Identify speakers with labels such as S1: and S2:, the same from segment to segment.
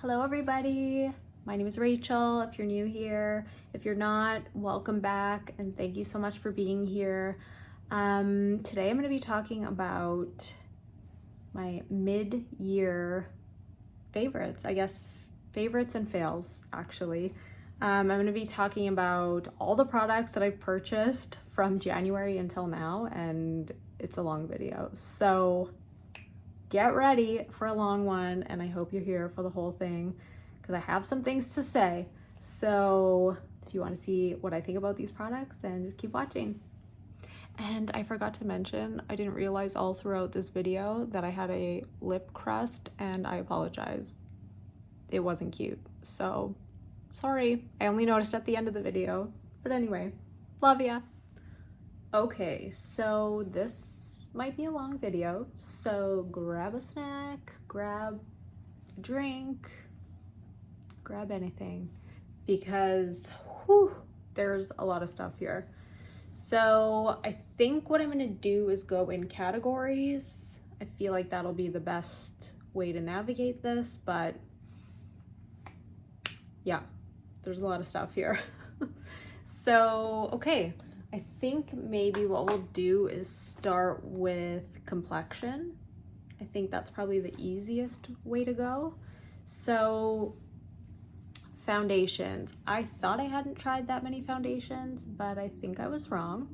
S1: Hello everybody, my name is Rachel if you're new here. If you're not, welcome back and thank you so much for being here. Today I'm going to be talking about my mid-year favorites, I guess favorites and fails actually. I'm going to be talking about all the products that I've purchased from January until now, and it's a long video. So get ready for a long one, and I hope you're here for the whole thing because I have some things to say. So if you want to see what I think about these products, then just keep watching. And I forgot to mention, I didn't realize all throughout this video that I had a lip crust, and I apologize. It wasn't cute, so sorry. I only noticed at the end of the video, but anyway, love ya. Okay, so this might be a long video, so grab a snack, grab a drink, grab anything, because there's a lot of stuff here. So I think what I'm gonna do is go in categories. I feel like that'll be the best way to navigate this, but yeah, there's a lot of stuff here. So, okay. I think maybe what we'll do is start with complexion. I think that's probably the easiest way to go. So foundations. I thought I hadn't tried that many foundations, but I think I was wrong.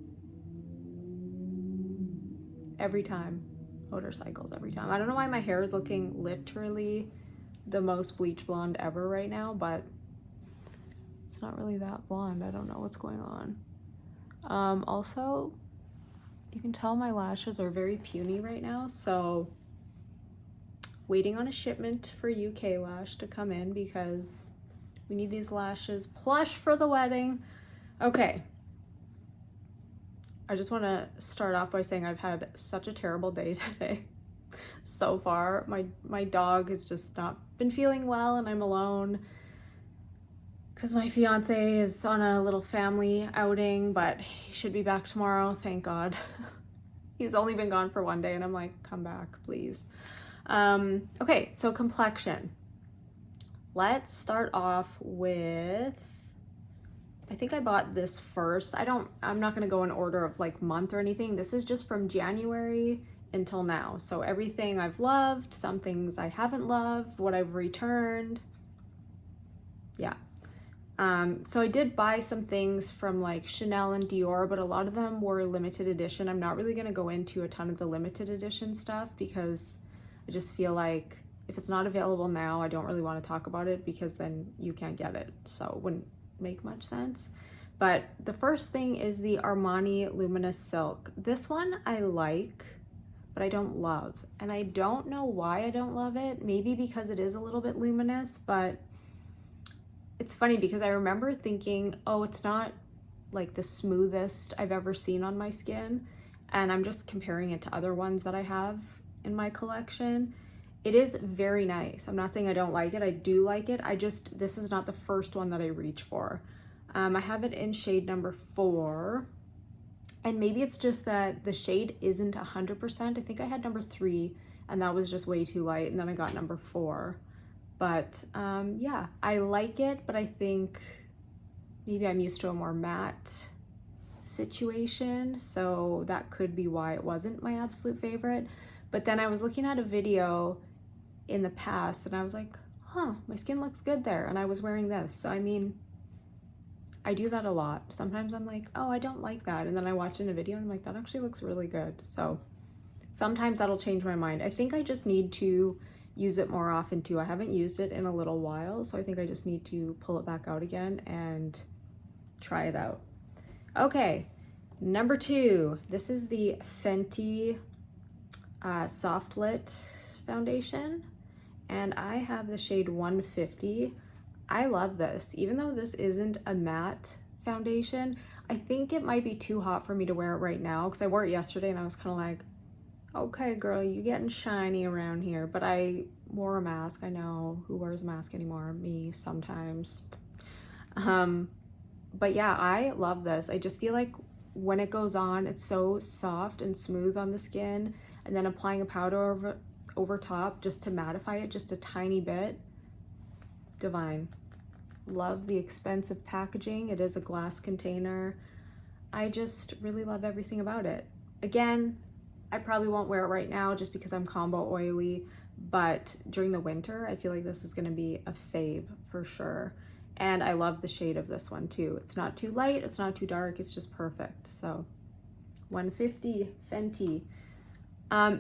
S1: Every time. Motorcycles every time. I don't know why my hair is looking literally the most bleach blonde ever right now, but it's not really that blonde. I don't know what's going on. Also, you can tell my lashes are very puny right now, so waiting on a shipment for UK lash to come in because we need these lashes plush for the wedding. Okay, I just want to start off by saying I've had such a terrible day today so far. My dog has just not been feeling well, and I'm alone because my fiance is on a little family outing, but he should be back tomorrow, thank God. He's only been gone for one day, and I'm like, come back, please. Okay, so complexion. Let's start off with, I think I bought this first. I'm not gonna go in order of like month or anything. This is just from January until now. So everything I've loved, some things I haven't loved, what I've returned. Yeah. So I did buy some things from like Chanel and Dior, but a lot of them were limited edition. I'm not really going to go into a ton of the limited edition stuff because I just feel like if it's not available now, I don't really want to talk about it because then you can't get it. So it wouldn't make much sense. But the first thing is the Armani Luminous Silk. This one I like, but I don't love. And I don't know why I don't love it. Maybe because it is a little bit luminous, but it's funny because I remember thinking, oh, it's not like the smoothest I've ever seen on my skin. And I'm just comparing it to other ones that I have in my collection. It is very nice. I'm not saying I don't like it. I do like it. This is not the first one that I reach for. I have it in shade number 4. And maybe it's just that the shade isn't 100%. I think I had number 3 and that was just way too light. And then I got number 4. But yeah, I like it, but I think maybe I'm used to a more matte situation, so that could be why it wasn't my absolute favorite. But then I was looking at a video in the past and I was like, huh, my skin looks good there, and I was wearing this. So I mean, I do that a lot. Sometimes I'm like, oh, I don't like that, and then I watch it in a video and I'm like, that actually looks really good. So sometimes that'll change my mind. I think I just need to use it more often too. I haven't used it in a little while, so I think I just need to pull it back out again and try it out. Okay, number 2. This is the Fenty Soft Lit foundation, and I have the shade 150. I love this. Even though this isn't a matte foundation, I think it might be too hot for me to wear it right now because I wore it yesterday and I was kind of like, okay, girl, you getting shiny around here. But I wore a mask. I know, who wears a mask anymore? Me sometimes. But yeah, I love this. I just feel like when it goes on, it's so soft and smooth on the skin, and then applying a powder over top just to mattify it just a tiny bit. divine. Love the expensive packaging. It is a glass container. I just really love everything about it. Again, I probably won't wear it right now just because I'm combo oily, but during the winter, I feel like this is gonna be a fave for sure. And I love the shade of this one too. It's not too light, it's not too dark, it's just perfect. So 150 Fenty.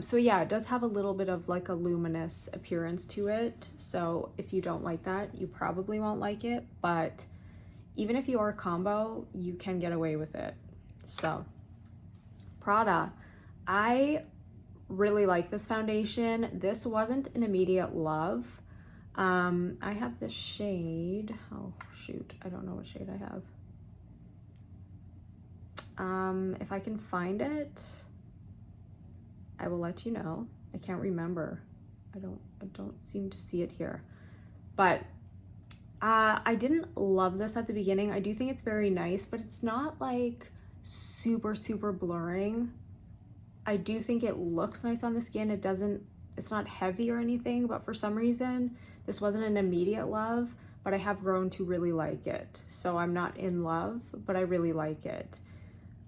S1: So yeah, it does have a little bit of like a luminous appearance to it. So if you don't like that, you probably won't like it, but even if you are combo, you can get away with it. So Prada, I really like this foundation. This wasn't an immediate love. I have this shade, oh shoot, I don't know what shade I have. If I can find it, I will let you know. I can't remember. I don't seem to see it here. But I didn't love this at the beginning. I do think it's very nice, but it's not like super, super blurring. I do think it looks nice on the skin. It's not heavy or anything, but for some reason, this wasn't an immediate love, but I have grown to really like it. So I'm not in love, but I really like it.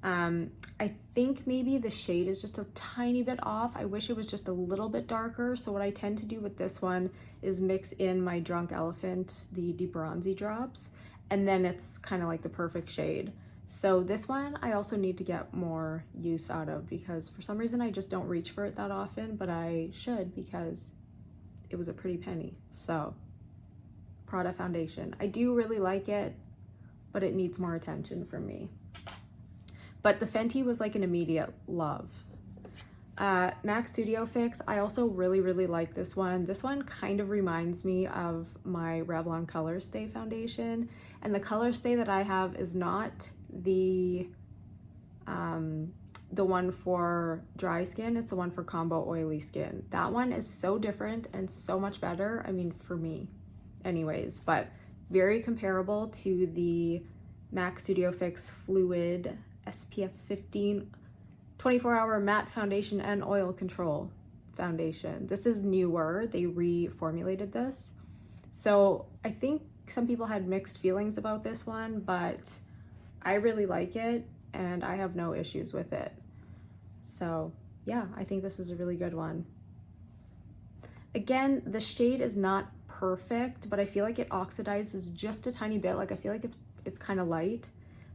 S1: I think maybe the shade is just a tiny bit off. I wish it was just a little bit darker. So what I tend to do with this one is mix in my Drunk Elephant, the DeBronzy drops, and then it's kind of like the perfect shade. So this one I also need to get more use out of because for some reason I just don't reach for it that often, but I should because it was a pretty penny. So Prada foundation. I do really like it, but it needs more attention from me. But the Fenty was like an immediate love. MAC Studio Fix, I also really, really like this one. This one kind of reminds me of my Revlon Color Stay foundation. And the Color Stay that I have is not the one for dry skin, it's the one for combo oily skin. That one is so different and so much better, I mean, for me anyways, but very comparable to the MAC Studio Fix Fluid SPF 15 24-hour matte foundation and oil control foundation. This is newer, they reformulated this. So I think some people had mixed feelings about this one, but I really like it and I have no issues with it. So yeah, I think this is a really good one. Again, the shade is not perfect, but I feel like it oxidizes just a tiny bit. Like I feel like it's kind of light,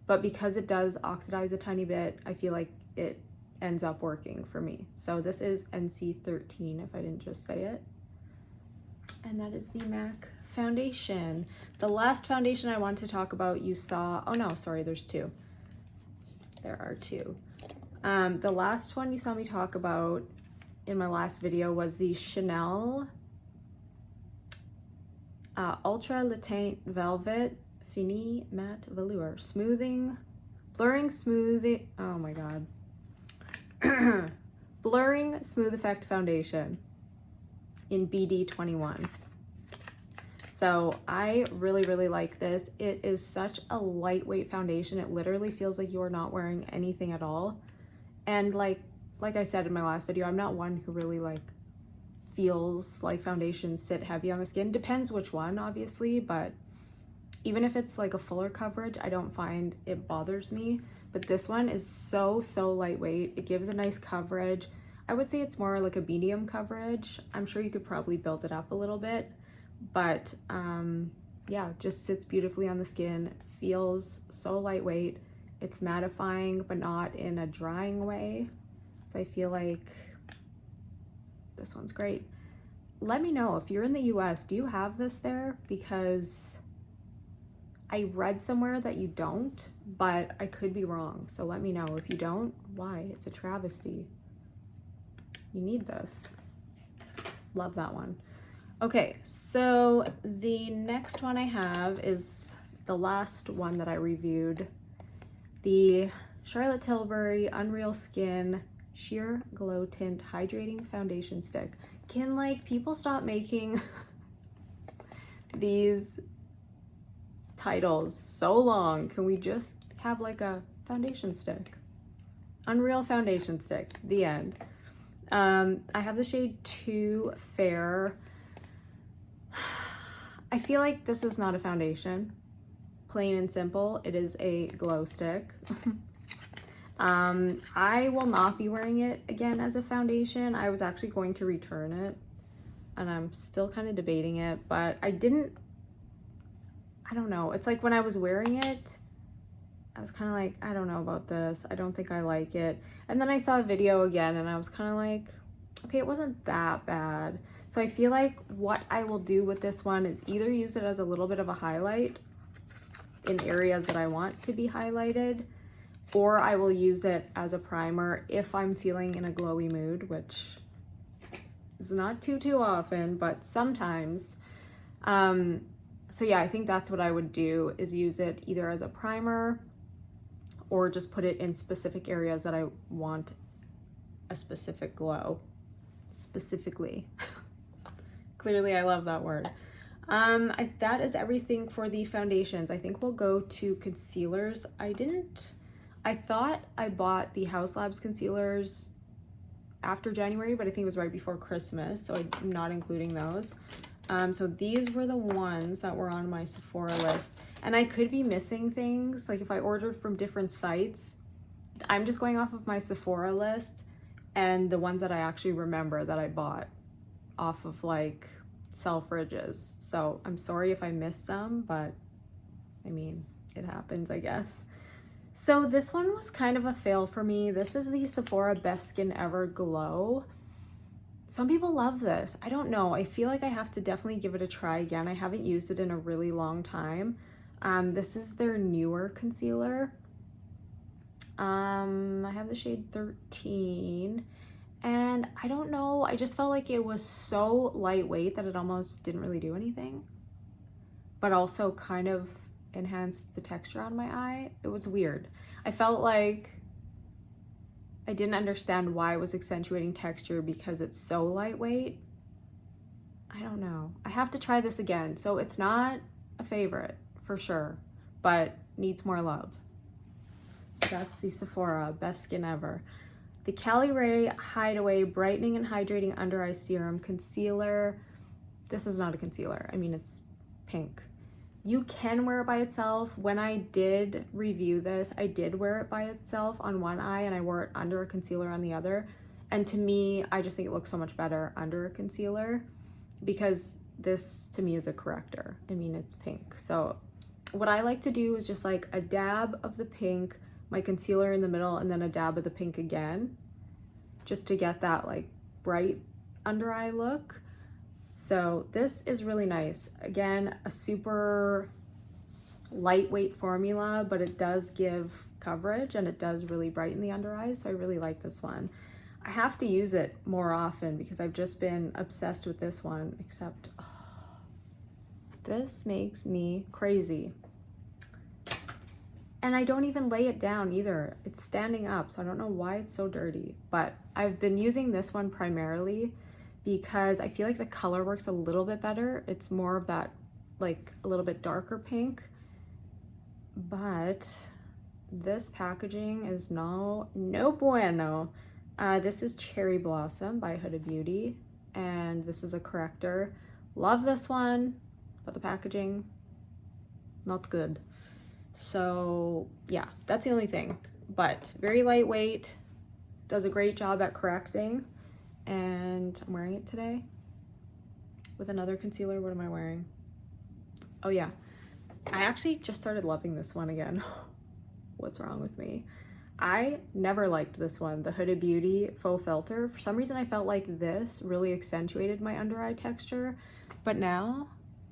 S1: but because it does oxidize a tiny bit, I feel like it ends up working for me. So this is NC13 if I didn't just say it. And that is the MAC foundation. The last foundation I want to talk about, you saw, oh no, sorry, there's two. There are two. The last one you saw me talk about in my last video was the Chanel Ultra Latent Velvet Fini Matte Velour Blurring Smooth, oh my god. Blurring Smooth Effect Foundation in BD21. So I really, really like this. It is such a lightweight foundation. It literally feels like you are not wearing anything at all. And like I said in my last video, I'm not one who really feels like foundations sit heavy on the skin. Depends which one, obviously, but even if it's like a fuller coverage, I don't find it bothers me. But this one is so, so lightweight. It gives a nice coverage. I would say it's more like a medium coverage. I'm sure you could probably build it up a little bit, but yeah, just sits beautifully on the skin, feels so lightweight. It's mattifying, but not in a drying way. So I feel like this one's great. Let me know if you're in the US, do you have this there? Because I read somewhere that you don't, but I could be wrong. So let me know. If you don't, why? It's a travesty. You need this. Love that one. Okay, so the next one I have is the last one that I reviewed. The Charlotte Tilbury Unreal Skin Sheer Glow Tint Hydrating Foundation Stick. Can people stop making these titles so long? Can we just have like a foundation stick? Unreal Foundation Stick, the end. I have the shade Too Fair. I feel like this is not a foundation. Plain and simple, it is a glow stick. I will not be wearing it again as a foundation. I was actually going to return it, and I'm still kind of debating it, but I don't know. It's like when I was wearing it, I was kind of like, I don't know about this. I don't think I like it. And then I saw a video again and I was kind of like, okay, it wasn't that bad. So I feel like what I will do with this one is either use it as a little bit of a highlight in areas that I want to be highlighted, or I will use it as a primer if I'm feeling in a glowy mood, which is not too often, but sometimes. So yeah, I think that's what I would do, is use it either as a primer or just put it in specific areas that I want a specific glow. Specifically. Clearly I love that word. That is everything for the foundations. I think we'll go to concealers. I thought I bought the House Labs concealers after January, but I think it was right before Christmas, so I'm not including those. So these were the ones that were on my Sephora list, and I could be missing things. Like if I ordered from different sites, I'm just going off of my Sephora list and the ones that I actually remember that I bought off of like Selfridges. So I'm sorry if I missed some, but I mean, it happens, I guess. So this one was kind of a fail for me. This is the Sephora Best Skin Ever Glow. Some people love this. I don't know. I feel like I have to definitely give it a try again. I haven't used it in a really long time. This is their newer concealer. I have the shade 13, and I don't know. I just felt like it was so lightweight that it almost didn't really do anything, but also kind of enhanced the texture on my eye. It was weird. I felt like I didn't understand why it was accentuating texture because it's so lightweight. I don't know. I have to try this again. So it's not a favorite for sure, but needs more love. So that's the Sephora Best Skin Ever. The Cali Ray Hideaway Brightening and Hydrating Under Eye Serum Concealer. This is not a concealer. I mean, it's pink. You can wear it by itself. When I did review this, I did wear it by itself on one eye and I wore it under a concealer on the other. And to me, I just think it looks so much better under a concealer because this to me is a corrector. I mean, it's pink. So what I like to do is just like a dab of the pink, my concealer in the middle, and then a dab of the pink again, just to get that like bright under eye look. So this is really nice. Again, a super lightweight formula, but it does give coverage and it does really brighten the under eyes. So I really like this one. I have to use it more often because I've just been obsessed with this one, except this makes me crazy. And I don't even lay it down either. It's standing up, so I don't know why it's so dirty. But I've been using this one primarily because I feel like the color works a little bit better. It's more of that, like a little bit darker pink. But this packaging is no bueno. This is Cherry Blossom by Huda Beauty, and this is a corrector. Love this one, but the packaging, not good. So yeah, that's the only thing, but very lightweight, does a great job at correcting. And I'm wearing it today with another concealer. What am I wearing? Oh yeah, I actually just started loving this one again. What's wrong with me? I never liked this one, the Huda Beauty Faux Filter. For some reason I felt like this really accentuated my under eye texture, but now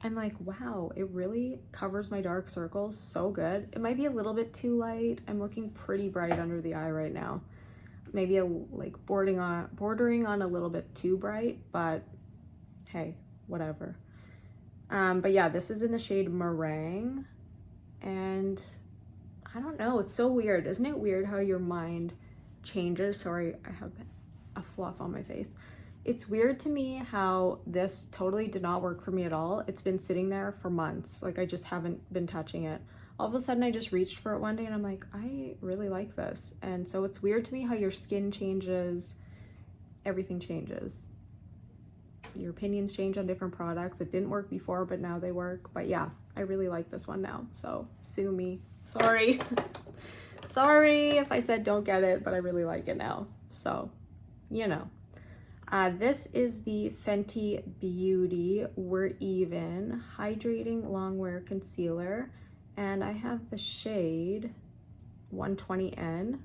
S1: I'm like, wow, it really covers my dark circles so good. It might be a little bit too light. I'm looking pretty bright under the eye right now. Maybe like bordering on a little bit too bright, but hey, whatever. But yeah, this is in the shade Meringue, and I don't know, it's so weird. Isn't it weird how your mind changes? Sorry, I have a fluff on my face. It's weird to me how this totally did not work for me at all. It's been sitting there for months. Like I just haven't been touching it. All of a sudden I just reached for it one day and I'm like, I really like this. And so it's weird to me how your skin changes, everything changes. your opinions change on different products. It didn't work before, but now they work. But yeah, I really like this one now, so sue me. Sorry. Sorry if I said don't get it, but I really like it now, so you know. This is the Fenty Beauty We're Even Hydrating Longwear Concealer, and I have the shade 120N.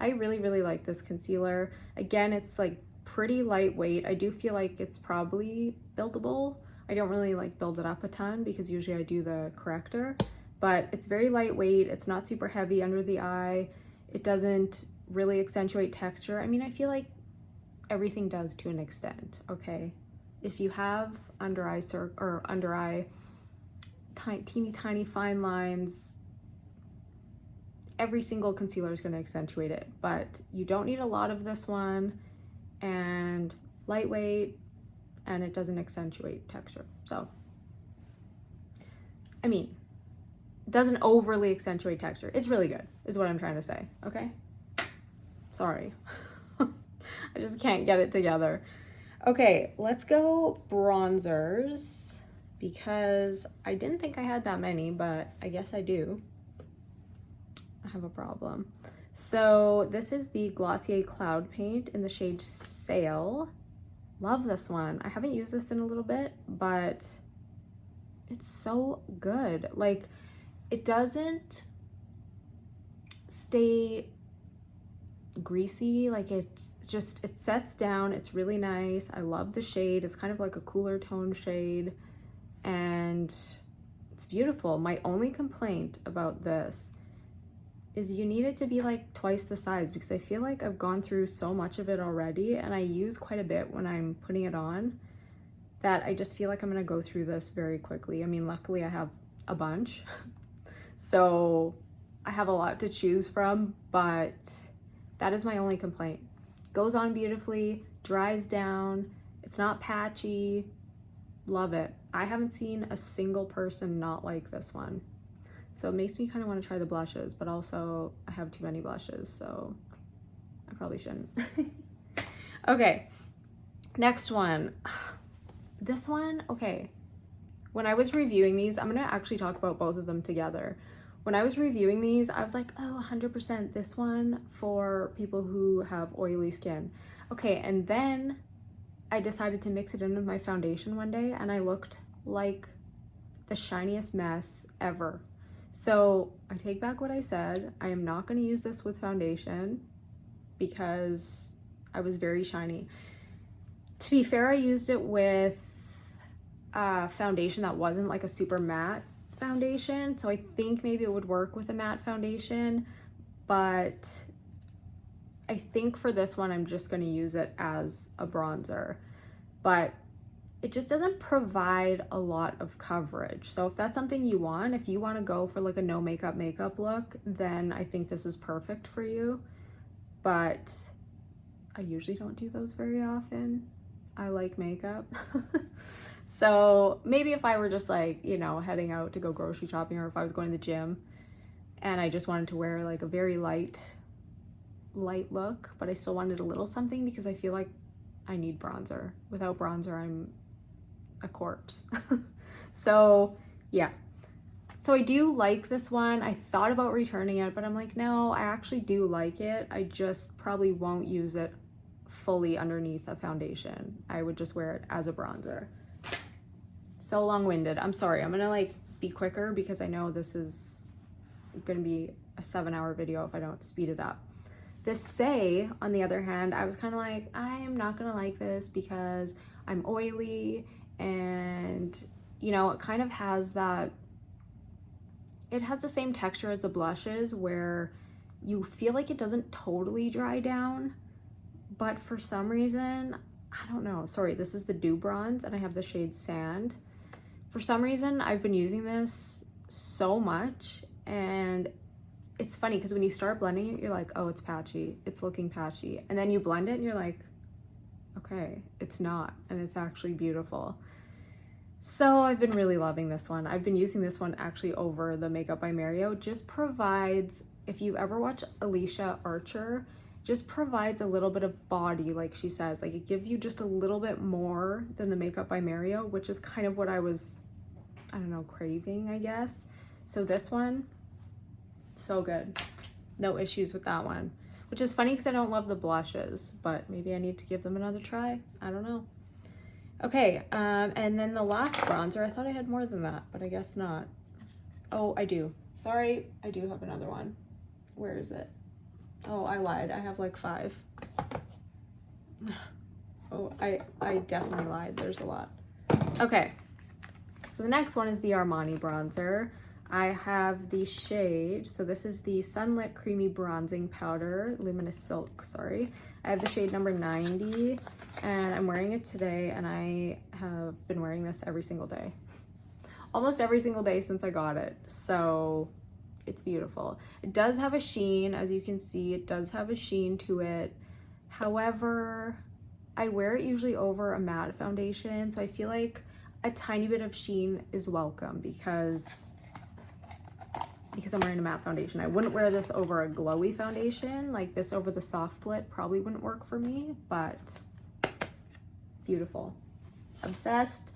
S1: I really like this concealer. Again, it's like pretty lightweight. I do feel like it's probably buildable. I don't really like build it up a ton because usually I do the corrector, but it's very lightweight. It's not super heavy under the eye. It doesn't really accentuate texture. I mean, I feel like everything does to an extent, okay? If you have under eye teeny tiny fine lines, every single concealer is going to accentuate it, but you don't need a lot of this one, and lightweight, and it doesn't accentuate texture. So, I mean, it doesn't overly accentuate texture. It's really good, is what I'm trying to say, okay? Sorry. I just can't get it together. Okay, let's go bronzers, because I didn't think I had that many, but I guess I do. I have a problem. So this is the Glossier Cloud Paint in the shade Sail. Love this one. I haven't used this in a little bit, but it's so good. Like, it doesn't stay greasy, like it sets down. It's really nice. I love the shade. It's kind of like a cooler tone shade, and it's beautiful. My only complaint about this is you need it to be like twice the size, because I feel like I've gone through so much of it already, and I use quite a bit when I'm putting it on, that I just feel like I'm gonna go through this very quickly. I mean, luckily I have a bunch, so I have a lot to choose from, but that is my only complaint. Goes on beautifully, dries down, it's not patchy, love it. I haven't seen a single person not like this one. So it makes me kind of want to try the blushes, but also I have too many blushes, so I probably shouldn't. Okay, next one. This one, okay. When I was reviewing these, I'm gonna actually talk about both of them together. When I was reviewing these, I was like, oh, 100% this one for people who have oily skin. Okay, and then I decided to mix it in with my foundation one day, and I looked like the shiniest mess ever. So I take back what I said. I am not gonna use this with foundation because I was very shiny. To be fair, I used it with foundation that wasn't like a super matte foundation, so I think maybe it would work with a matte foundation, but I think for this one I'm just going to use it as a bronzer, but it just doesn't provide a lot of coverage. So if that's something you want, if you want to go for like a no makeup look, then I think this is perfect for you, but I usually don't do those very often. I like makeup. So maybe if I were just like, you know, heading out to go grocery shopping, or if I was going to the gym and I just wanted to wear like a very light look, but I still wanted a little something, because I feel like I need bronzer. Without bronzer, I'm a corpse. So yeah. So I do like this one. I thought about returning it, but I'm like, no, I actually do like it. I just probably won't use it fully underneath a foundation. I would just wear it as a bronzer. So long-winded. I'm sorry. I'm gonna like be quicker, because I know this is gonna be a 7-hour video if I don't speed it up. This Say, on the other hand, I was kind of like, I am not gonna like this because I'm oily, and you know, it kind of has that, it has the same texture as the blushes where you feel like it doesn't totally dry down, but for some reason, I don't know. Sorry, this is the Dew Bronze, and I have the shade Sand. For some reason, I've been using this so much, and it's funny because when you start blending it, you're like, oh, it's patchy. It's looking patchy. And then you blend it and you're like, okay, it's not, and it's actually beautiful. So I've been really loving this one. I've been using this one actually over the Makeup by Mario. Just provides, if you ever watch Alicia Archer, just provides a little bit of body, like she says. Like, it gives you just a little bit more than the Makeup by Mario, which is kind of what I was, I don't know, craving, I guess. So this one, so good. No issues with that one. Which is funny because I don't love the blushes, but maybe I need to give them another try. I don't know. Okay, and then the last bronzer, I thought I had more than that, but I guess not. Oh, I do. Sorry, I do have another one. Where is it? Oh, I lied. I have like 5. Oh, I definitely lied. There's a lot. Okay, so the next one is the Armani bronzer. I have the shade, so this is the Sunlit Creamy Bronzing Powder, Luminous Silk, sorry. I have the shade number 90, and I'm wearing it today, and I have been wearing this every single day. Almost every single day since I got it, so it's beautiful. It does have a sheen, as you can see, it does have a sheen to it. However, I wear it usually over a matte foundation, so I feel like a tiny bit of sheen is welcome because I'm wearing a matte foundation. I wouldn't wear this over a glowy foundation. Like this over the soft lit probably wouldn't work for me, but beautiful. Obsessed.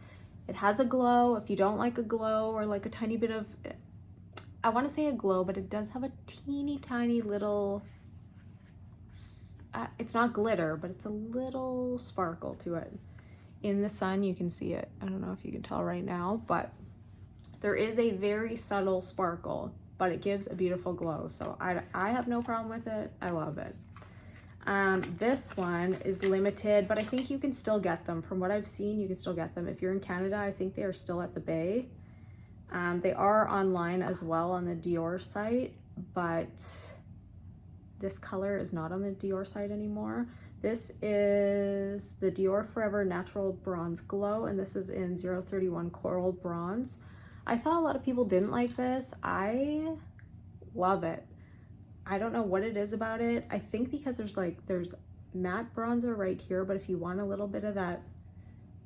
S1: It has a glow. If you don't like a glow or like a tiny bit of, I want to say a glow, but it does have a teeny tiny little, it's not glitter, but it's a little sparkle to it. In the sun, you can see it. I don't know if you can tell right now, but there is a very subtle sparkle, but it gives a beautiful glow. So I have no problem with it. I love it. This one is limited, but I think you can still get them. From what I've seen, you can still get them. If you're in Canada, I think they are still at the Bay. They are online as well on the Dior site, but this color is not on the Dior site anymore. This is the Dior Forever Natural Bronze Glow, and this is in 031 Coral Bronze. I saw a lot of people didn't like this. I love it. I don't know what it is about it. I think because there's matte bronzer right here, but if you want a little bit of that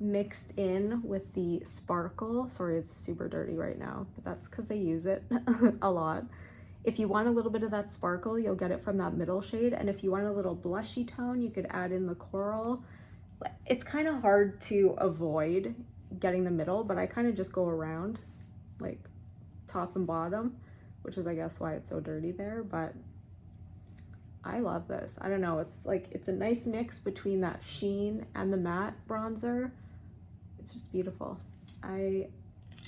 S1: mixed in with the sparkle, sorry, it's super dirty right now, but that's because I use it a lot. If you want a little bit of that sparkle, you'll get it from that middle shade. And if you want a little blushy tone, you could add in the coral. It's kind of hard to avoid getting the middle, but I kind of just go around like top and bottom, which is I guess why it's so dirty there, but I love this. I don't know, it's like it's a nice mix between that sheen and the matte bronzer. It's just beautiful. I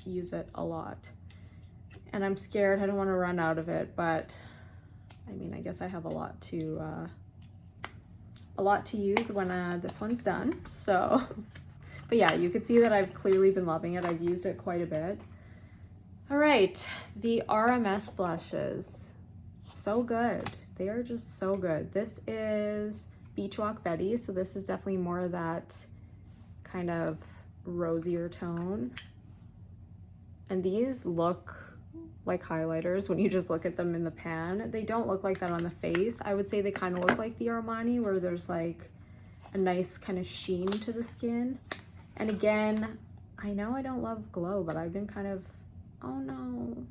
S1: use it a lot and I'm scared I don't want to run out of it, but I mean, I guess I have a lot to use when this one's done. So but yeah, you can see that I've clearly been loving it. I've used it quite a bit. All right, the RMS blushes, so good. They are just so good. This is Beach Walk Betty, so this is definitely more of that kind of rosier tone. And these look like highlighters when you just look at them in the pan. They don't look like that on the face. I would say they kind of look like the Armani, where there's like a nice kind of sheen to the skin. And again, I know I don't love glow, but I've been kind of, oh no,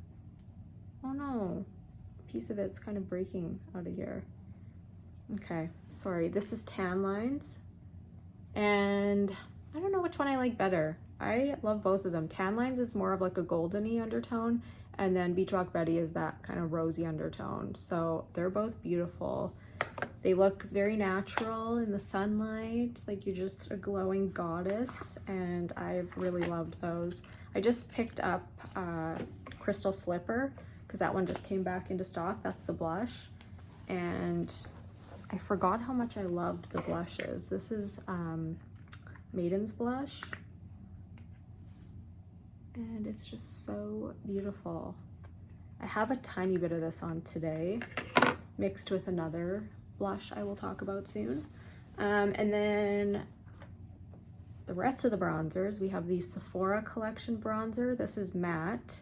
S1: a piece of it's kind of breaking out of here. Okay, sorry, this is Tan Lines, and I don't know which one I like better. I love both of them. Tan Lines is more of like a goldeny undertone, and then Beach Walk Betty is that kind of rosy undertone. So they're both beautiful. They look very natural in the sunlight, like you're just a glowing goddess, and I've really loved those. I just picked up Crystal Slipper because that one just came back into stock. That's the blush, and I forgot how much I loved the blushes. This is Maiden's Blush, and it's just so beautiful. I have a tiny bit of this on today, mixed with another blush I will talk about soon. And then the rest of the bronzers, we have the Sephora Collection bronzer. This is matte,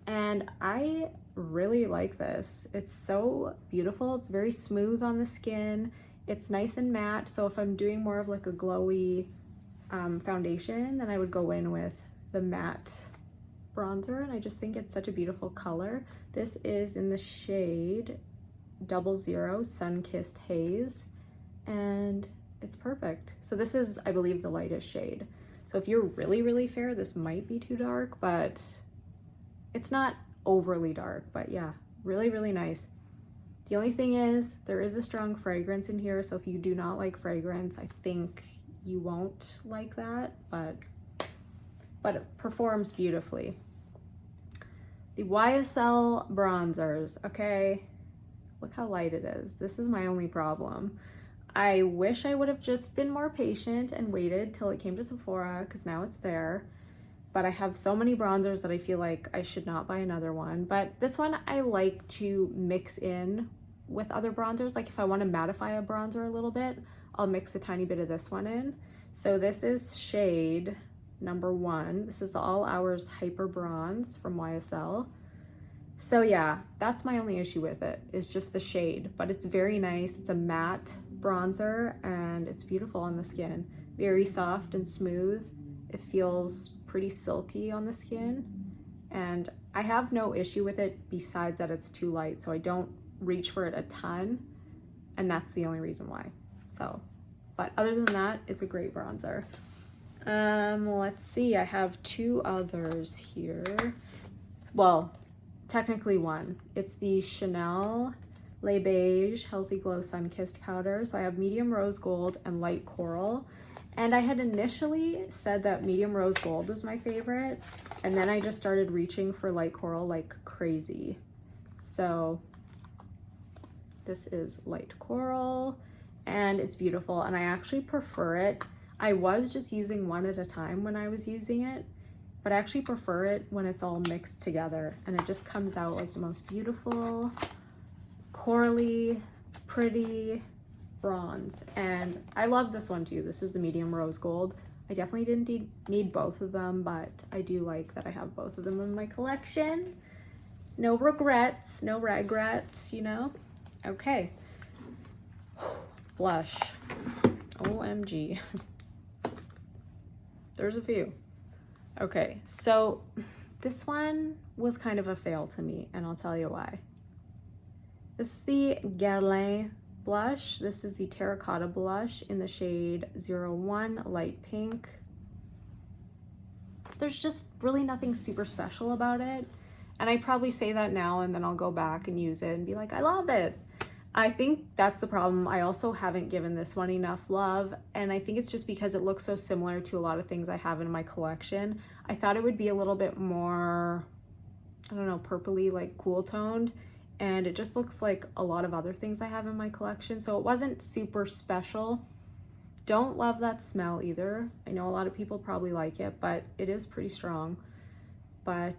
S1: and I really like this. It's so beautiful. It's very smooth on the skin. It's nice and matte, so if I'm doing more of like a glowy foundation, then I would go in with the matte bronzer, and I just think it's such a beautiful color. This is in the shade 00 Sun-Kissed Haze, and it's perfect. So this is, I believe, the lightest shade. So if you're really, really fair, this might be too dark, but it's not overly dark. But yeah, really, really nice. The only thing is, there is a strong fragrance in here, so if you do not like fragrance, I think you won't like that, but it performs beautifully. The YSL bronzers, okay? Look how light it is. This is my only problem. I wish I would have just been more patient and waited till it came to Sephora, because now it's there. But I have so many bronzers that I feel like I should not buy another one. But this one I like to mix in with other bronzers. Like if I want to mattify a bronzer a little bit, I'll mix a tiny bit of this one in. So this is shade number 1. This is the All Hours Hyper Bronze from YSL. So yeah, that's my only issue with it, is just the shade, but it's very nice. It's a matte bronzer and it's beautiful on the skin. Very soft and smooth. It feels pretty silky on the skin, and I have no issue with it besides that it's too light, so I don't reach for it a ton, and that's the only reason why. So, but other than that, it's a great bronzer. Let's see, I have 2 others here. Well, technically 1. It's the Chanel Le Beige Healthy Glow Sun-Kissed Powder. So I have medium rose gold and light coral. And I had initially said that medium rose gold was my favorite, and then I just started reaching for light coral like crazy. So this is light coral, and it's beautiful, and I actually prefer it. I was just using one at a time when I was using it, but I actually prefer it when it's all mixed together, and it just comes out like the most beautiful, corally, pretty bronze. And I love this one too. This is the medium rose gold. I definitely didn't need both of them, but I do like that I have both of them in my collection. No regrets, no regrets, you know? Okay. Blush. OMG. There's a few. Okay, so this one was kind of a fail to me, and I'll tell you why. This is the Guerlain blush. This is the Terracotta blush in the shade 01 Light Pink. There's just really nothing super special about it, and I probably say that now and then I'll go back and use it and be like, I love it. I think that's the problem. I also haven't given this one enough love, and I think it's just because it looks so similar to a lot of things I have in my collection. I thought it would be a little bit more, I don't know, purpley, like cool toned, and it just looks like a lot of other things I have in my collection, so it wasn't super special. Don't love that smell either. I know a lot of people probably like it, but it is pretty strong. But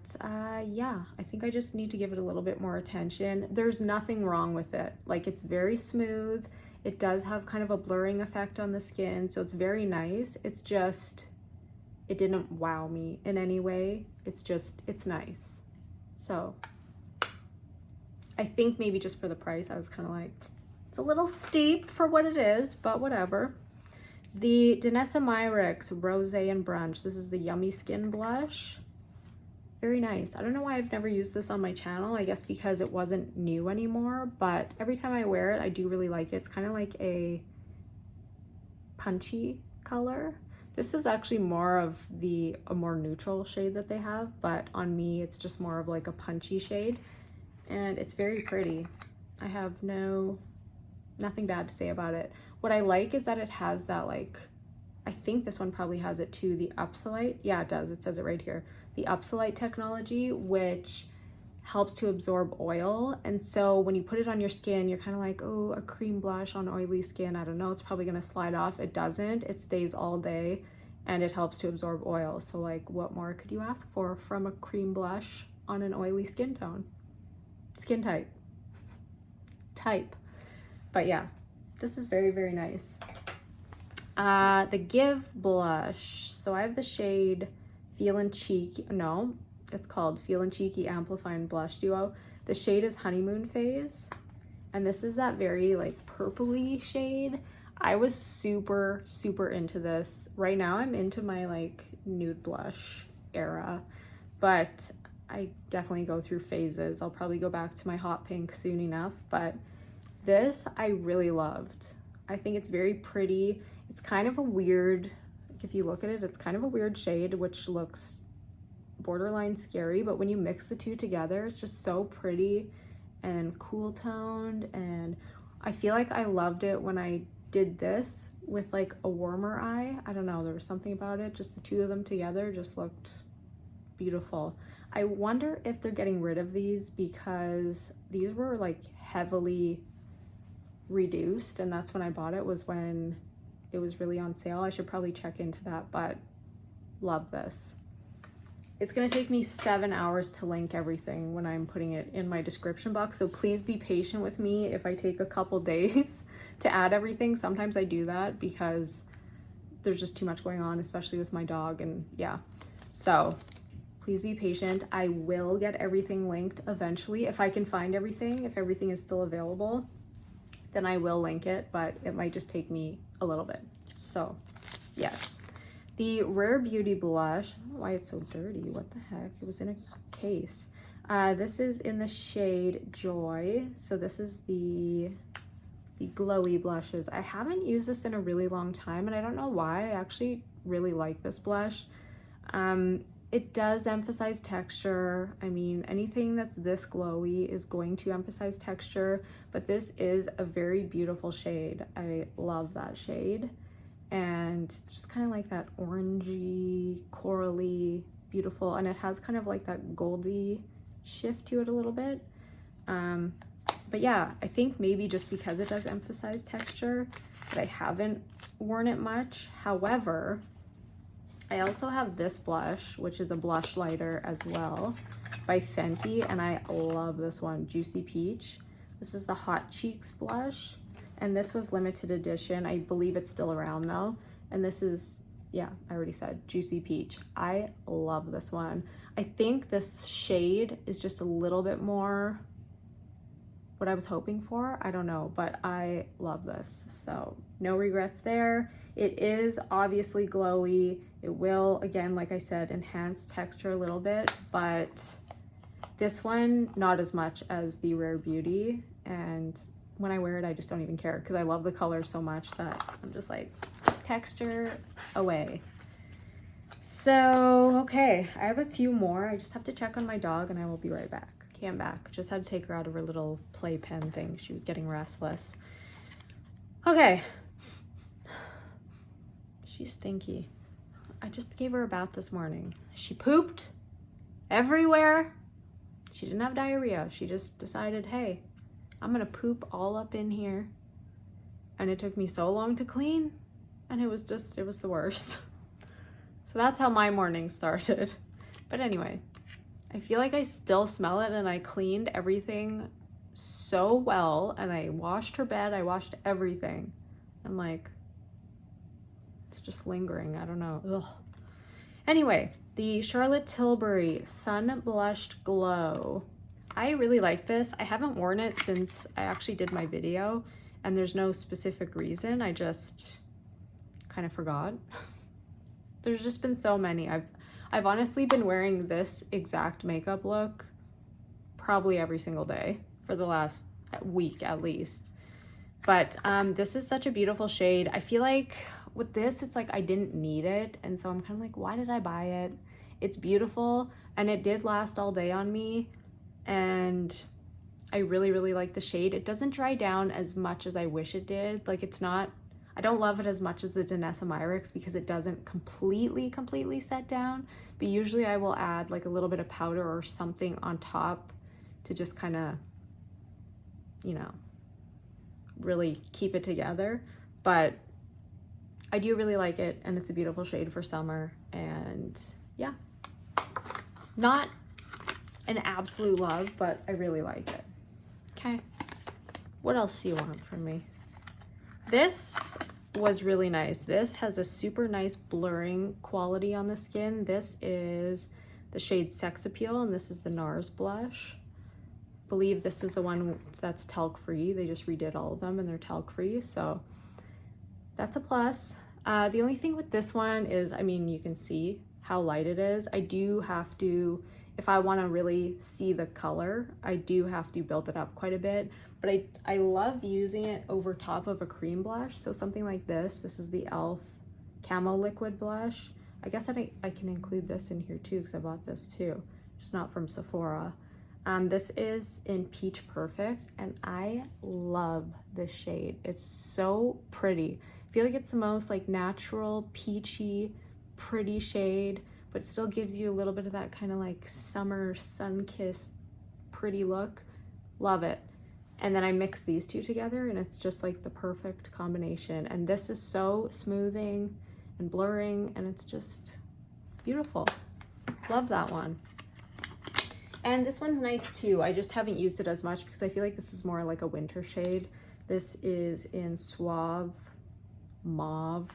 S1: yeah, I think I just need to give it a little bit more attention. There's nothing wrong with it. Like, it's very smooth. It does have kind of a blurring effect on the skin, so it's very nice. It's just, it didn't wow me in any way. It's just, it's nice. So I think maybe just for the price, I was kind of like, it's a little steep for what it is, but whatever. The Danessa Myricks Rosé and Brunch. This is the Yummy Skin Blush. Very nice. I don't know why I've never used this on my channel. I guess because it wasn't new anymore, but every time I wear it, I do really like it. It's kind of like a punchy color. This is actually more of a more neutral shade that they have, but on me, it's just more of like a punchy shade, and it's very pretty. I have nothing bad to say about it. What I like is that it has that, like, I think this one probably has it too, the Upsolite. Yeah, it does. It says it right here. The Upsolite technology, which helps to absorb oil. And so when you put it on your skin, you're kind of like, oh, a cream blush on oily skin. I don't know, it's probably going to slide off. It doesn't. It stays all day, and it helps to absorb oil. So like, what more could you ask for from a cream blush on an oily skin tone? Skin type. But yeah, this is very, very nice. The Give blush. So I have the shade Feelin' Cheeky. No, it's called Feelin' Cheeky Amplifying Blush Duo. The shade is Honeymoon Phase, and this is that very like purpley shade. I was super, super into this. Right now I'm into my like nude blush era, but I definitely go through phases. I'll probably go back to my hot pink soon enough, but This I really loved. I think it's very pretty. It's kind of a weird, like if you look at it, it's kind of a weird shade, which looks borderline scary, but when you mix the two together, it's just so pretty and cool toned. And I feel like I loved it when I did this with like a warmer eye. I don't know, there was something about it, just the two of them together just looked beautiful. I wonder if they're getting rid of these because these were like heavily reduced, and that's when I bought it, was when it was really on sale. I should probably check into that, but love this. It's gonna take me 7 hours to link everything when I'm putting it in my description box, so please be patient with me if I take a couple days to add everything. Sometimes I do that because there's just too much going on, especially with my dog, and yeah. So please be patient. I will get everything linked eventually. If I can find everything, if everything is still available, then I will link it, but it might just take me a little bit. So yes. The Rare Beauty blush, I don't know why it's so dirty, what the heck? It was in a case. This is in the shade Joy. So this is the glowy blushes. I haven't used this in a really long time, and I don't know why. I actually really like this blush. It does emphasize texture. I mean, anything that's this glowy is going to emphasize texture, but this is a very beautiful shade. I love that shade. And it's just kind of like that orangey, corally, beautiful, and it has kind of like that goldy shift to it a little bit. But yeah, I think maybe just because it does emphasize texture, but I haven't worn it much. However, I also have this blush, which is a blush lighter as well, by Fenty, and I love this one, Juicy Peach. This is the Hot Cheeks blush. And this was limited edition. I believe it's still around though. And this is, yeah, I already said, Juicy Peach. I love this one. I think this shade is just a little bit more what I was hoping for. I don't know, but I love this. So no regrets there. It is obviously glowy. It will, again, like I said, enhance texture a little bit, but this one, not as much as the Rare Beauty. And when I wear it, I just don't even care because I love the color so much that I'm just like, texture away. So, okay, I have a few more. I just have to check on my dog and I will be right back. Okay, I'm back. Just had to take her out of her little playpen thing. She was getting restless. Okay. She's stinky. I just gave her a bath this morning. She pooped everywhere. She didn't have diarrhea. She just decided, hey, I'm gonna poop all up in here. And it took me so long to clean, and it was the worst. So that's how my morning started. But anyway, I feel like I still smell it, and I cleaned everything so well, and I washed her bed, I washed everything. I'm like, it's just lingering, I don't know. Ugh. Anyway, the Charlotte Tilbury Sun Blushed Glow. I really like this. I haven't worn it since I actually did my video, and there's no specific reason. I just kind of forgot. There's just been so many. I've honestly been wearing this exact makeup look probably every single day for the last week at least. But this is such a beautiful shade. I feel like with this, it's like I didn't need it, and so I'm kind of like, why did I buy it? It's beautiful, and it did last all day on me. And I really, really like the shade. It doesn't dry down as much as I wish it did. Like it's not, I don't love it as much as the Danessa Myricks because it doesn't completely set down. But usually I will add like a little bit of powder or something on top to just kind of, you know, really keep it together. But I do really like it, and it's a beautiful shade for summer. And yeah, not an absolute love, but I really like it. Okay, what else do you want from me? This was really nice. This has a super nice blurring quality on the skin. This is the shade Sex Appeal, and this is the NARS blush. I believe this is the one that's talc free. They just redid all of them and they're talc free, so that's a plus. The only thing with this one is, I mean, you can see how light it is. I do have to if I want to really see the color, I do have to build it up quite a bit. But I love using it over top of a cream blush. So something like this. This is the e.l.f. Camo Liquid Blush. I guess I can include this in here too because I bought this too. Just not from Sephora. This is in Peach Perfect, and I love this shade. It's so pretty. I feel like it's the most like natural, peachy, pretty shade, but it still gives you a little bit of that kind of like summer sun-kissed pretty look. Love it. And then I mix these two together and it's just like the perfect combination. And this is so smoothing and blurring and it's just beautiful. Love that one. And this one's nice too. I just haven't used it as much because I feel like this is more like a winter shade. This is in Suave Mauve.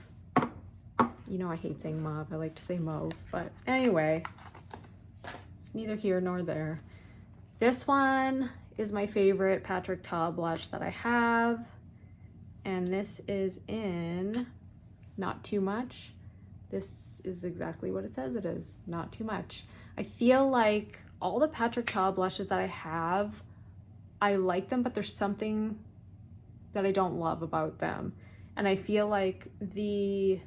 S1: You know I hate saying mauve. I like to say mauve. But anyway, it's neither here nor there. This one is my favorite Patrick Ta blush that I have. And this is in Not Too Much. This is exactly what it says it is. Not too much. I feel like all the Patrick Ta blushes that I have, I like them, but there's something that I don't love about them. And I feel like the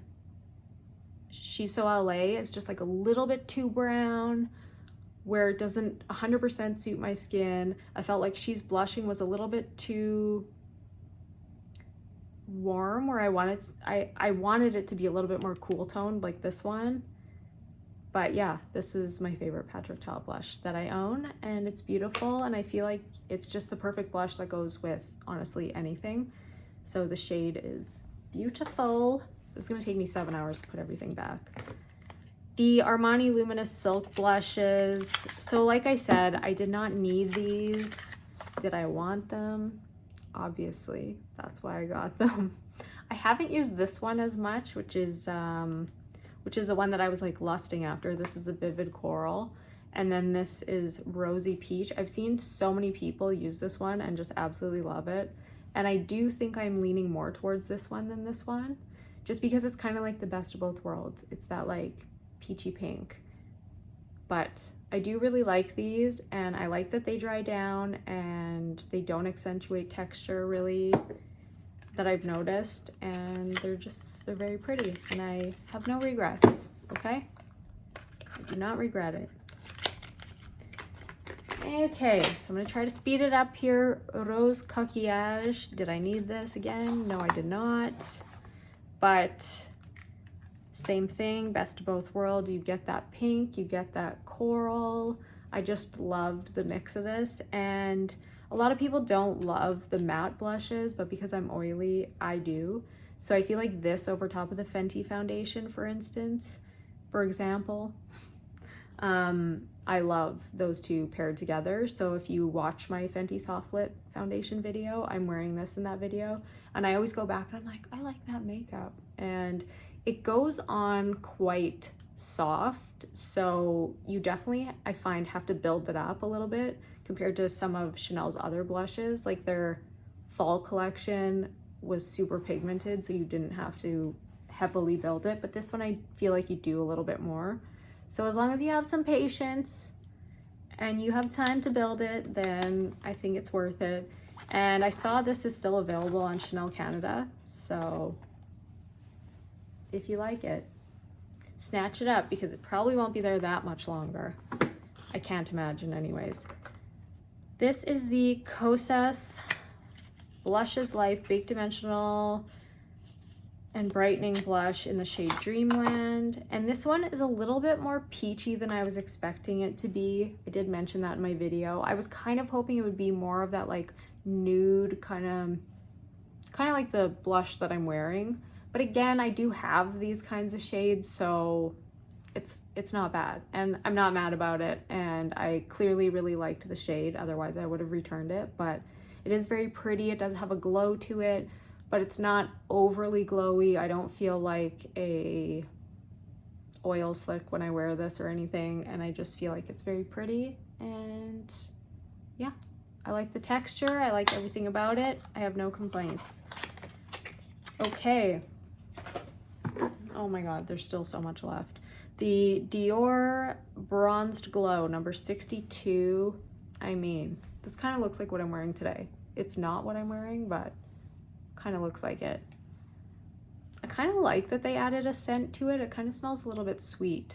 S1: Shiso LA is just like a little bit too brown, where it doesn't 100% suit my skin. I felt like She's Blushing was a little bit too warm, where I wanted it to be a little bit more cool toned like this one. But yeah, this is my favorite Patrick Ta blush that I own, and it's beautiful, and I feel like it's just the perfect blush that goes with, honestly, anything. So the shade is beautiful. It's gonna take me 7 hours to put everything back. The Armani Luminous Silk blushes. So like I said, I did not need these. Did I want them? Obviously, that's why I got them. I haven't used this one as much, which is the one that I was like lusting after. This is the Vivid Coral. And then this is Rosy Peach. I've seen so many people use this one and just absolutely love it. And I do think I'm leaning more towards this one than this one, just because it's kind of like the best of both worlds. It's that like peachy pink. But I do really like these, and I like that they dry down and they don't accentuate texture really, that I've noticed, and they're very pretty, and I have no regrets, okay? I do not regret it. Okay, so I'm gonna try to speed it up here. Rose Coquillage. Did I need this again? No, I did not. But same thing, best of both worlds. You get that pink, you get that coral. I just loved the mix of this, and a lot of people don't love the matte blushes, but because I'm oily, I do. So I feel like this over top of the Fenty foundation, for example, I love those two paired together. So if you watch my Fenty Soft Lit foundation video, I'm wearing this in that video, and I always go back and I'm like, I like that makeup. And it goes on quite soft, so you definitely, I find, have to build it up a little bit compared to some of Chanel's other blushes. Like their fall collection was super pigmented, so you didn't have to heavily build it, but this one I feel like you do a little bit more. So as long as you have some patience and you have time to build it, then I think it's worth it. And I saw this is still available on Chanel Canada, so if you like it, snatch it up, because it probably won't be there that much longer. I can't imagine anyways. This is the Kosas Blushes Life Big Dimensional and Brightening Blush in the shade Dreamland. And this one is a little bit more peachy than I was expecting it to be. I did mention that in my video. I was kind of hoping it would be more of that like nude kind of like the blush that I'm wearing. But again, I do have these kinds of shades, so it's not bad, and I'm not mad about it, and I clearly really liked the shade, otherwise I would have returned it. But it is very pretty. It does have a glow to it, but it's not overly glowy. I don't feel like a oil slick when I wear this or anything, and I just feel like it's very pretty. And yeah, I like the texture, I like everything about it. I have no complaints. Okay. Oh my god, there's still so much left. The Dior Bronzed Glow number 62. I mean, this kind of looks like what I'm wearing today. It's not what I'm wearing, but kind of looks like it. I kind of like that they added a scent to it. It kind of smells a little bit sweet.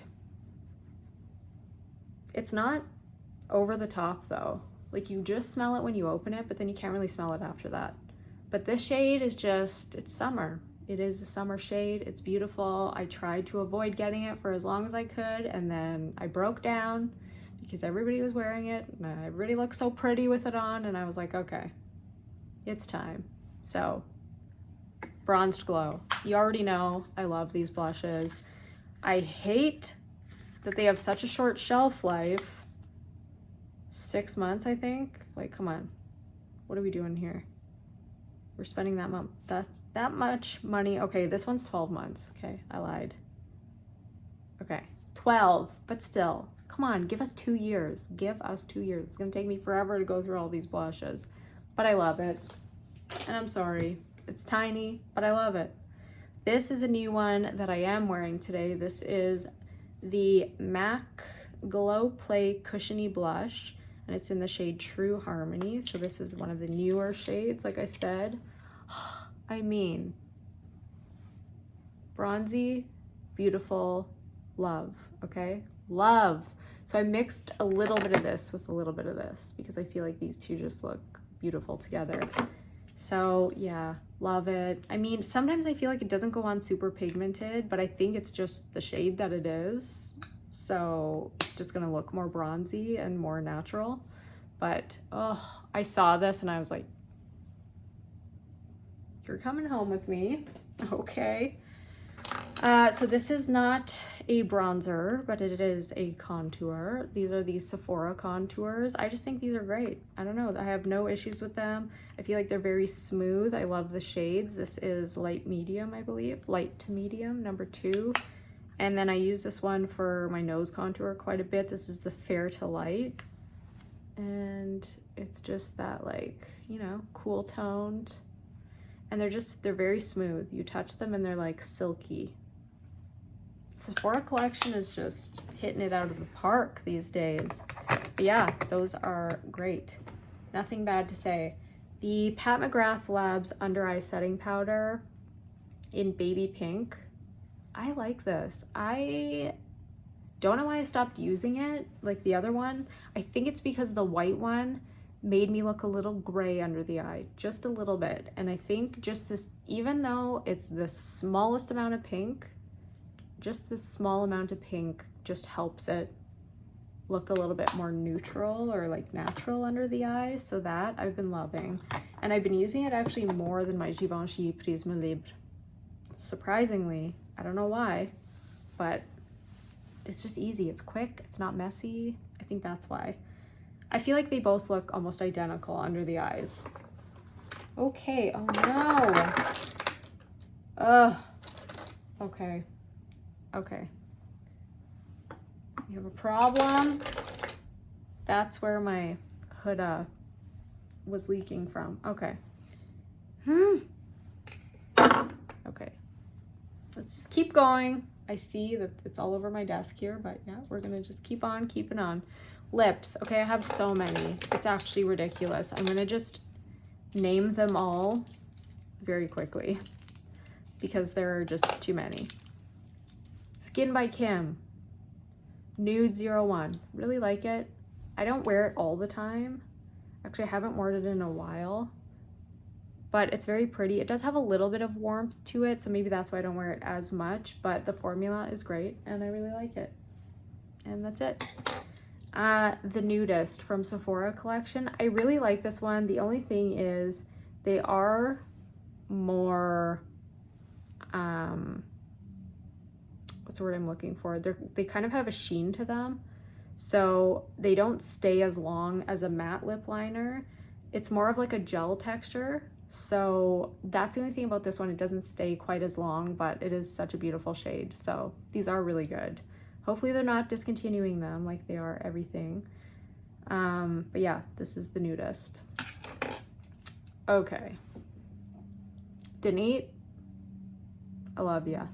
S1: It's not over the top though. Like you just smell it when you open it, but then you can't really smell it after that. But this shade is just, it's summer. It is a summer shade. It's beautiful. I tried to avoid getting it for as long as I could, and then I broke down because everybody was wearing it and everybody looked so pretty with it on, and I was like, okay, it's time. So, Bronzed Glow. You already know I love these blushes. I hate that they have such a short shelf life. 6 months, I think. Like, come on. What are we doing here? We're spending that much money. Okay, this one's 12 months. Okay, I lied. Okay, 12, but still. Come on, give us 2 years. Give us 2 years. It's gonna take me forever to go through all these blushes. But I love it. And I'm sorry. It's tiny, but I love it. This is a new one that I am wearing today. This is the MAC Glow Play Cushiony Blush, and it's in the shade True Harmony. So this is one of the newer shades, like I said. I mean, bronzy, beautiful, love, okay? Love. So I mixed a little bit of this with a little bit of this because I feel like these two just look beautiful together. So yeah, love it. I mean, sometimes I feel like it doesn't go on super pigmented, but I think it's just the shade that it is. So it's just gonna look more bronzy and more natural. But, oh, I saw this and I was like, you're coming home with me. Okay. So this is not a bronzer, but it is a contour. These are the Sephora contours. I just think these are great. I don't know. I have no issues with them. I feel like they're very smooth. I love the shades. This is light medium, I believe. Light to medium, number 2. And then I use this one for my nose contour quite a bit. This is the Fair to Light. And it's just that, like, you know, cool toned. And they're very smooth. You touch them and they're like silky. Sephora collection is just hitting it out of the park these days. But yeah, those are great. Nothing bad to say. The Pat McGrath Labs Under Eye Setting Powder in Baby Pink. I like this. I don't know why I stopped using it like the other one. I think it's because the white one made me look a little gray under the eye, just a little bit. And I think just this, even though it's the smallest amount of pink, just this small amount of pink just helps it look a little bit more neutral or like natural under the eye. So that I've been loving. And I've been using it actually more than my Givenchy Prisme Libre. Surprisingly, I don't know why, but it's just easy. It's quick. It's not messy. I think that's why. I feel like they both look almost identical under the eyes. Okay. Oh no. Ugh. Okay. Okay. You have a problem? That's where my hood was leaking from. Okay. Okay. Let's just keep going. I see that it's all over my desk here, but yeah, we're gonna just keep on keeping on. Lips. Okay, I have so many. It's actually ridiculous. I'm gonna just name them all very quickly because there are just too many. Skin by Kim. Nude 01. Really like it. I don't wear it all the time. Actually, I haven't worn it in a while, but it's very pretty. It does have a little bit of warmth to it, so maybe that's why I don't wear it as much, but the formula is great and I really like it. And that's it. The Nudist from Sephora collection. I really like this one. The only thing is they are more, what's the word I'm looking for? They kind of have a sheen to them. So they don't stay as long as a matte lip liner. It's more of like a gel texture. So that's the only thing about this one. It doesn't stay quite as long, but it is such a beautiful shade. So these are really good. Hopefully they're not discontinuing them like they are everything. But yeah, this is the Nudist. Okay. Denise, I love ya.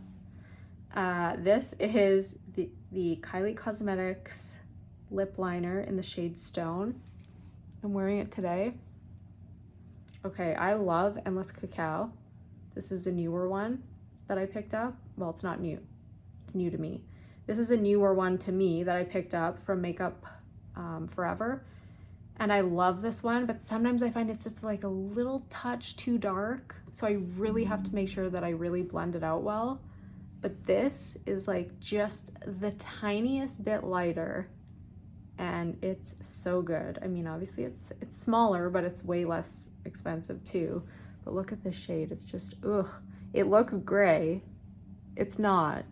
S1: This is the Kylie Cosmetics lip liner in the shade Stone. I'm wearing it today. Okay, I love Endless Cacao. This is a newer one that I picked up. Well, it's not new. It's new to me. This is a newer one to me that I picked up from Makeup Forever. And I love this one, but sometimes I find it's just like a little touch too dark. So I really have to make sure that I really blend it out well. But this is like just the tiniest bit lighter, and it's so good. I mean, obviously it's smaller, but it's way less expensive too. But look at this shade. It's just, ugh. It looks gray. It's not,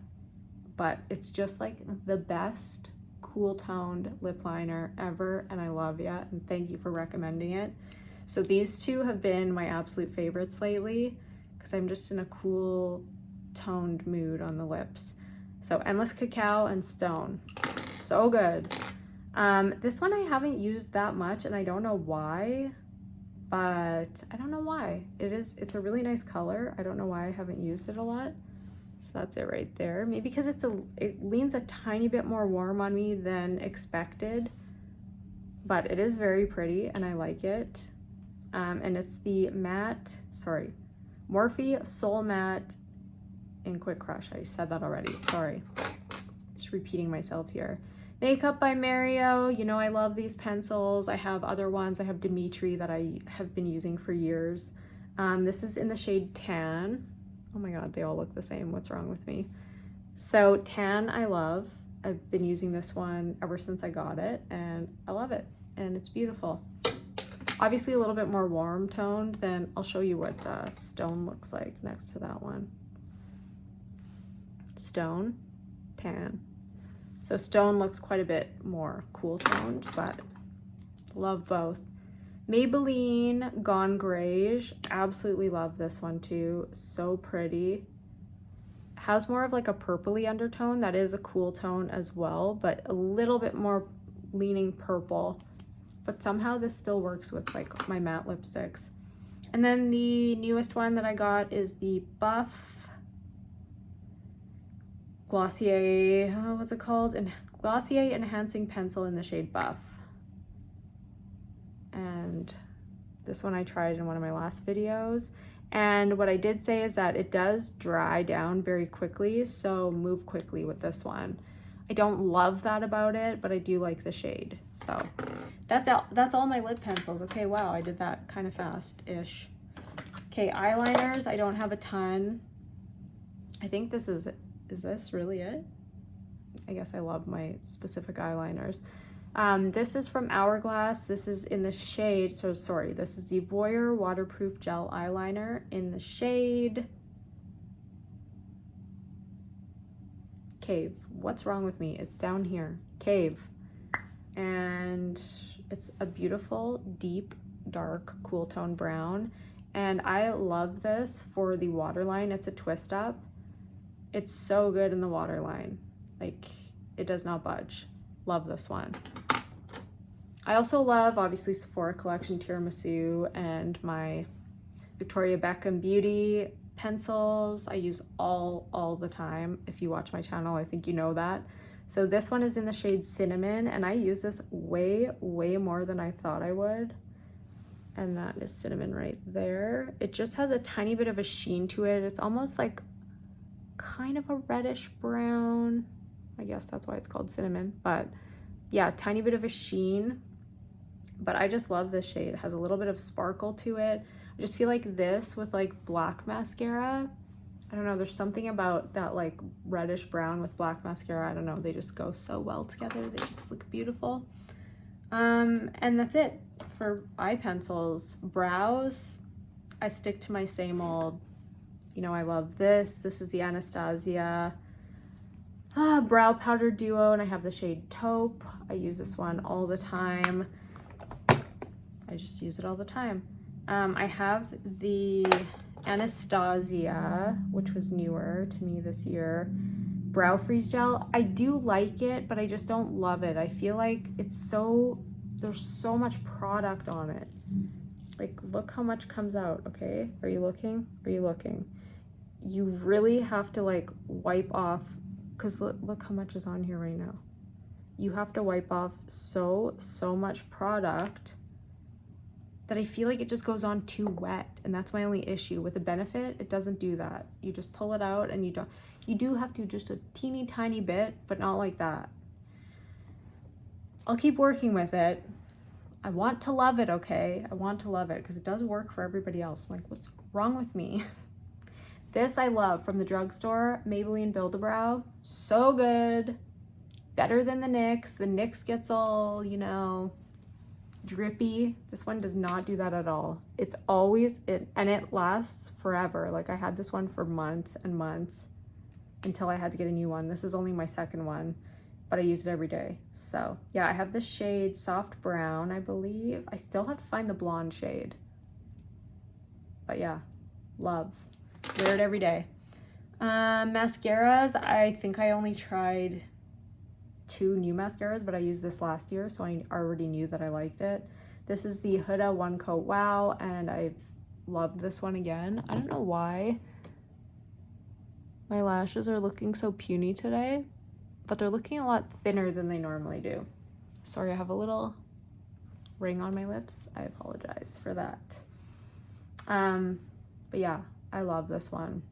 S1: but it's just like the best cool toned lip liner ever, and I love it, and thank you for recommending it. So these two have been my absolute favorites lately because I'm just in a cool toned mood on the lips. So Endless Cacao and Stone, so good. This one I haven't used that much, and I don't know why, but I don't know why. It's a really nice color. I don't know why I haven't used it a lot. So that's it right there. Maybe because it leans a tiny bit more warm on me than expected, but it is very pretty and I like it. And it's the Morphe Soul Matte in Quick Crush. I said that already, sorry. Just repeating myself here. Makeup by Mario. You know I love these pencils. I have other ones. I have Dimitri that I have been using for years. This is in the shade Tan. Oh my god, they all look the same. What's wrong with me? So Tan I love. I've been using this one ever since I got it, and I love it, and it's beautiful. Obviously a little bit more warm toned than, I'll show you what Stone looks like next to that one. Stone, Tan. So Stone looks quite a bit more cool toned, but love both. Maybelline Gone Greige, absolutely love this one too, so pretty. Has more of like a purpley undertone, that is a cool tone as well, but a little bit more leaning purple. But somehow this still works with like my matte lipsticks. And then the newest one that I got is the Buff Glossier, what's it called? Glossier Enhancing Pencil in the shade Buff. And this one I tried in one of my last videos. And what I did say is that it does dry down very quickly, so move quickly with this one. I don't love that about it, but I do like the shade. So that's all my lip pencils. Okay, wow, I did that kind of fast-ish. Okay, eyeliners, I don't have a ton. I think this is this really it? I guess I love my specific eyeliners. This is from Hourglass. This is in the shade, this is the Voyeur Waterproof Gel Eyeliner in the shade Cave. What's wrong with me? It's down here. Cave. And it's a beautiful, deep, dark, cool tone brown. And I love this for the waterline. It's a twist up. It's so good in the waterline. Like, it does not budge. Love this one. I also love, obviously, Sephora Collection Tiramisu and my Victoria Beckham Beauty pencils. I use all the time. If you watch my channel, I think you know that. So this one is in the shade Cinnamon, and I use this way more than I thought I would. And that is Cinnamon right there. It just has a tiny bit of a sheen to it. It's almost like kind of a reddish brown. I guess that's why it's called Cinnamon, but yeah, tiny bit of a sheen. But I just love this shade. It has a little bit of sparkle to it. I just feel like this with like black mascara, I don't know, there's something about that like reddish brown with black mascara. I don't know, they just go so well together. They just look beautiful. And that's it for eye pencils. Brows, I stick to my same old, you know, I love this. This is the Anastasia brow powder duo, and I have the shade Taupe. I use this one all the time. I just use it all the time. I have the Anastasia, which was newer to me this year, brow freeze gel. I do like it, but I just don't love it. I feel like there's so much product on it. Like, look how much comes out, okay? Are you looking? you really have to like wipe off, because look how much is on here right now. You have to wipe off so much product that I feel like it just goes on too wet, and that's my only issue. With the Benefit, it doesn't do that. You just pull it out, and you do have to just a teeny tiny bit, but not like that. I'll keep working with it. I want to love it, okay? I want to love it because it does work for everybody else. I'm like, what's wrong with me? This I love, from the drugstore, Maybelline Build-A-Brow. So good. Better than the NYX. The NYX gets all, you know, drippy. This one does not do that at all. It's always, and it lasts forever. Like, I had this one for months and months until I had to get a new one. This is only my second one, but I use it every day. So yeah, I have the shade Soft Brown, I believe. I still have to find the blonde shade, but yeah, love. Wear it every day. Mascaras, I think I only tried 2 new mascaras, but I used this last year, so I already knew that I liked it. This is the Huda One Coat Wow, and I've loved this one again. I don't know why my lashes are looking so puny today, but they're looking a lot thinner than they normally do. Sorry, I have a little ring on my lips. I apologize for that. But yeah, I love this one.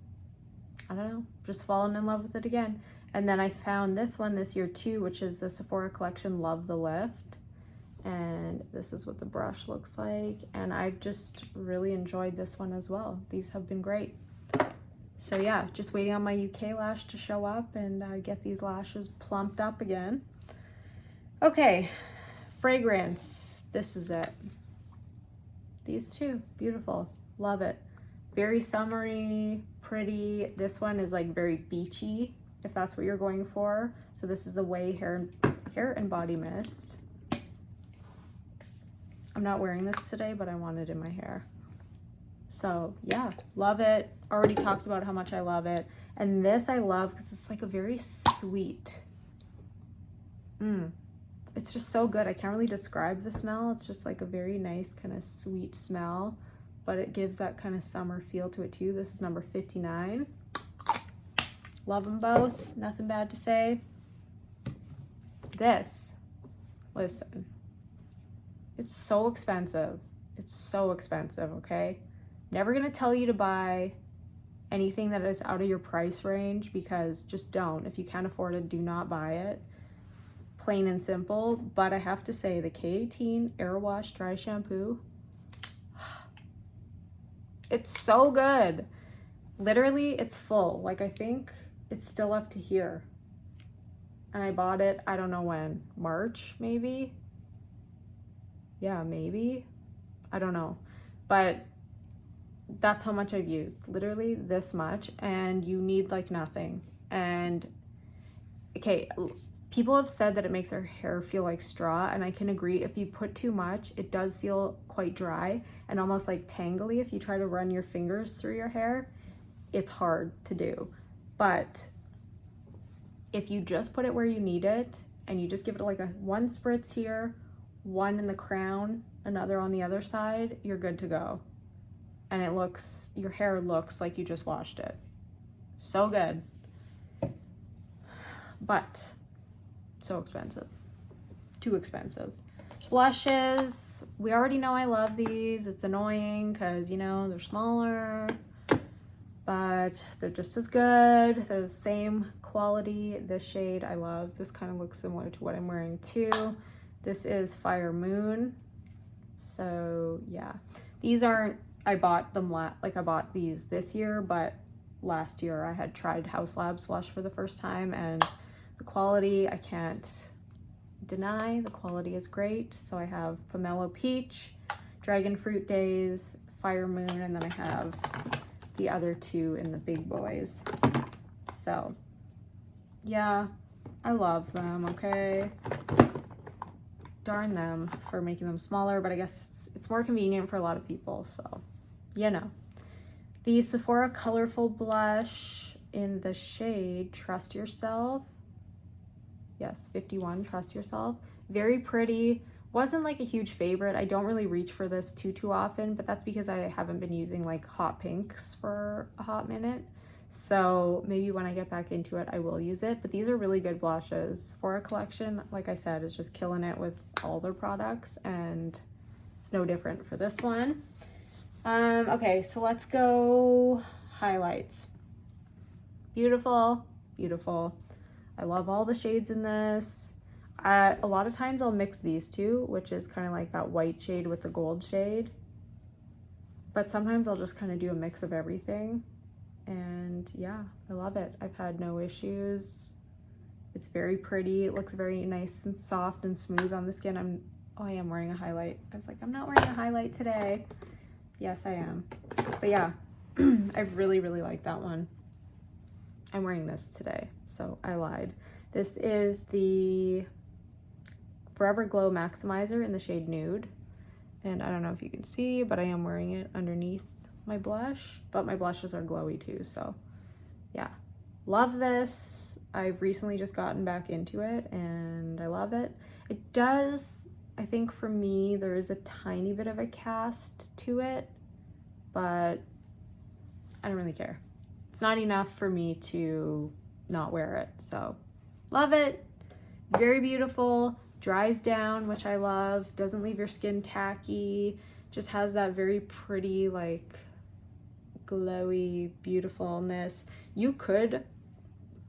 S1: I don't know, just fallen in love with it again. And then I found this one this year too, which is the Sephora collection Love the Lift. And this is what the brush looks like. And I've just really enjoyed this one as well. These have been great. So yeah, just waiting on my UK lash to show up and get these lashes plumped up again. Okay, fragrance. This is it. These two, beautiful. Love it. Very summery, pretty. This one is like very beachy, if that's what you're going for. So this is the Way Hair and Body Mist. I'm not wearing this today, but I want it in my hair. So yeah, love it. Already talked about how much I love it. And this I love because it's like a very sweet. It's just so good. I can't really describe the smell. It's just like a very nice kind of sweet smell, but it gives that kind of summer feel to it too. This is number 59. Love them both. Nothing bad to say. This, listen, it's so expensive. It's so expensive, okay? Never gonna tell you to buy anything that is out of your price range, because just don't. If you can't afford it, do not buy it. Plain and simple. But I have to say, the K18 Air Wash Dry Shampoo, it's so good. Literally, it's full. Like, I think it's still up to here. And I bought it, I don't know when, March maybe? Yeah, maybe. I don't know. But that's how much I've used. Literally this much, and you need like nothing. And okay, people have said that it makes their hair feel like straw, and I can agree. If you put too much, it does feel quite dry and almost like tangly. If you try to run your fingers through your hair, it's hard to do. But if you just put it where you need it, and you just give it like a 1 spritz here, 1 in the crown, another on the other side, you're good to go. And it looks, your hair looks like you just washed it. So good. But so expensive. Too expensive. Blushes, we already know I love these. It's annoying because, you know, they're smaller, but they're just as good. They're the same quality. This shade I love. This kind of looks similar to what I'm wearing too. This is Fire Moon. So yeah, these aren't, I bought them I bought these this year, but last year I had tried House Labs Blush for the first time, and the quality, I can't deny, the quality is great. So I have Pomelo Peach, Dragon Fruit Days, Fire Moon, and then I have the other 2 in the big boys. So yeah, I love them, okay? Darn them for making them smaller, but I guess it's more convenient for a lot of people, so you know. The Sephora Colorful Blush in the shade Trust Yourself. Yes, 51, Trust Yourself. Very pretty. Wasn't like a huge favorite. I don't really reach for this too often, but that's because I haven't been using like hot pinks for a hot minute. So maybe when I get back into it, I will use it. But these are really good blushes for a collection. Like I said, it's just killing it with all their products, and it's no different for this one. Okay, so let's go highlights. Beautiful, beautiful. I love all the shades in this. A lot of times I'll mix these two, which is kind of like that white shade with the gold shade. But sometimes I'll just kind of do a mix of everything. And yeah, I love it. I've had no issues. It's very pretty. It looks very nice and soft and smooth on the skin. I am wearing a highlight. I was like, I'm not wearing a highlight today. Yes, I am. But yeah, I really, really like that one. I'm wearing this today, so I lied. This is the Forever Glow Maximizer in the shade Nude. And I don't know if you can see, but I am wearing it underneath my blush, but my blushes are glowy too, so yeah. Love this. I've recently just gotten back into it and I love it. It does, I think for me, there is a tiny bit of a cast to it, but I don't really care. It's not enough for me to not wear it, so love it. Very beautiful, dries down, which I love, doesn't leave your skin tacky, just has that very pretty, like, glowy beautifulness. You could,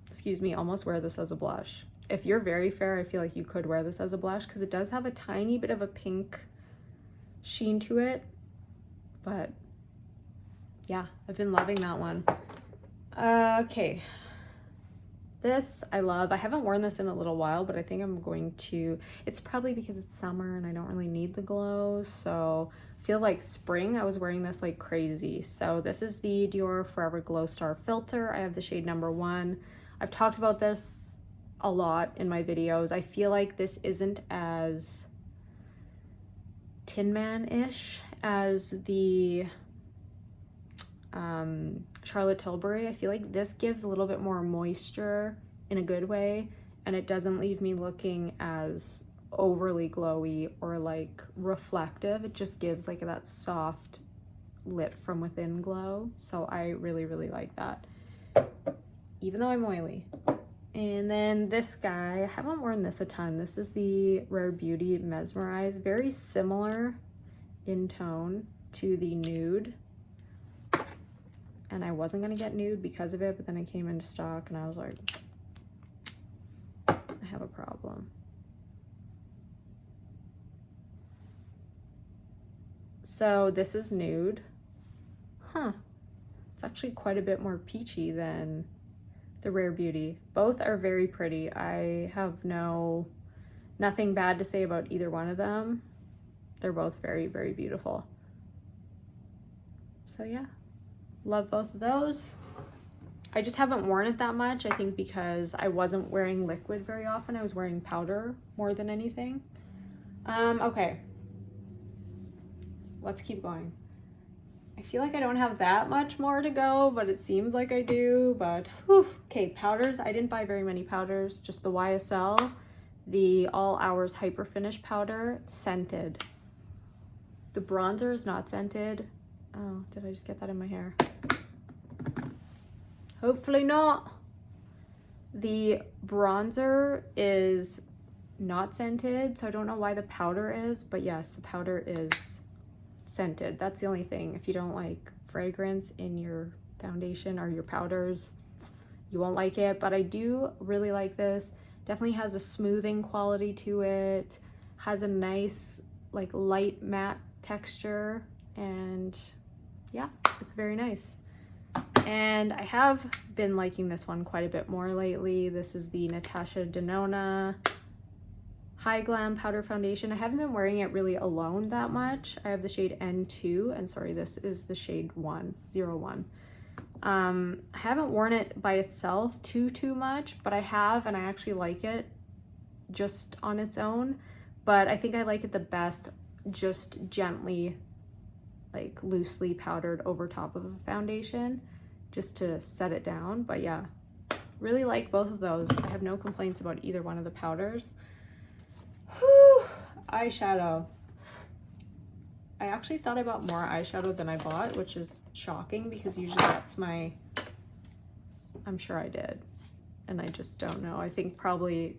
S1: excuse me, almost wear this as a blush. If you're very fair, I feel like you could wear this as a blush because it does have a tiny bit of a pink sheen to it. But yeah, I've been loving that one. Okay, this I love. I haven't worn this in a little while, but I think I'm going to. It's probably because it's summer and I don't really need the glow, so feel like spring. I was wearing this like crazy. So this is the Dior Forever Glow Star Filter. I have the shade number 1. I've talked about this a lot in my videos. I feel like this isn't as Tin Man-ish as the Charlotte Tilbury. I feel like this gives a little bit more moisture in a good way, and it doesn't leave me looking as overly glowy or like reflective. It just gives like that soft lit from within glow, so I really, really like that, even though I'm oily. And then this guy, I haven't worn this a ton. This is the Rare Beauty Mesmerize, very similar in tone to the Nude, and I wasn't gonna get Nude because of it, but then I came into stock and I was like, I have a problem. So this is Nude. It's actually quite a bit more peachy than the Rare Beauty. Both are very pretty. I have nothing bad to say about either one of them. They're both very, very beautiful. So yeah, love both of those. I just haven't worn it that much, I think because I wasn't wearing liquid very often. I was wearing powder more than anything. Okay. Let's keep going. I feel like I don't have that much more to go, but it seems like I do, but whew. Okay, powders. I didn't buy very many powders, just the YSL, the All Hours Hyper Finish powder, scented. The bronzer is not scented. Oh, did I just get that in my hair? Hopefully not. The bronzer is not scented, so I don't know why the powder is, but yes, the powder is scented. That's the only thing. If you don't like fragrance in your foundation or your powders, you won't like it, but I do really like this. Definitely has a smoothing quality to it, has a nice like light matte texture, and yeah, it's very nice. And I have been liking this one quite a bit more lately. This is the Natasha Denona High Glam Powder Foundation. I haven't been wearing it really alone that much. I have the shade N2, and sorry, this is the shade 01. I haven't worn it by itself too much, but I have, and I actually like it just on its own. But I think I like it the best just gently, like loosely powdered over top of a foundation, just to set it down. But yeah, really like both of those. I have no complaints about either one of the powders. Whew, eyeshadow. I actually thought I bought more eyeshadow than I bought, which is shocking because usually that's my I'm sure I did. And I just don't know. I think probably,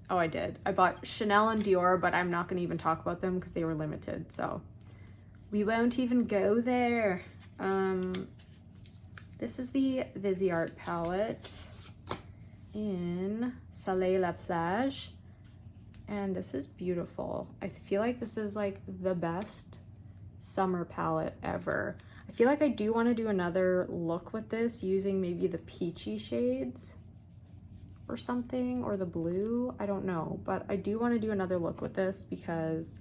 S1: oh, I did. I bought Chanel and Dior, but I'm not going to even talk about them because they were limited. So we won't even go there. This is the Viseart palette in Soleil la Plage. And this is beautiful. I feel like this is like the best summer palette ever. I feel like I do want to do another look with this using maybe the peachy shades or something, or the blue, I don't know. But I do want to do another look with this because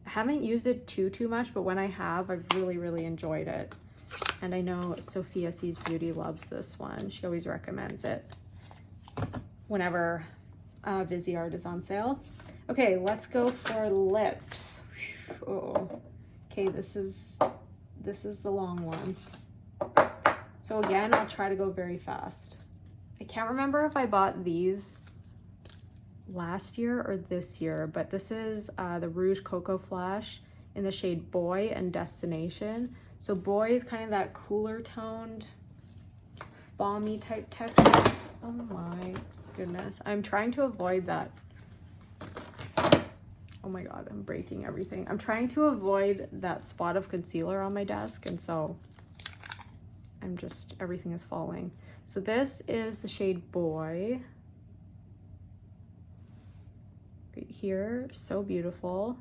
S1: I haven't used it too much, but when I have, I've really enjoyed it. And I know Sophia Sees Beauty loves this one. She always recommends it whenever Viseart is on sale. Okay, let's go for lips. Oh, okay, this is the long one. So again, I'll try to go very fast. I can't remember if I bought these last year or this year, but this is the Rouge Coco Flash in the shade Boy and Destination. So Boy is kind of that cooler toned, balmy type texture. Oh my goodness. I'm trying to avoid that. Oh my God, I'm breaking everything. I'm trying to avoid that spot of concealer on my desk, and so everything is falling. So this is the shade Boy. Right here, so beautiful.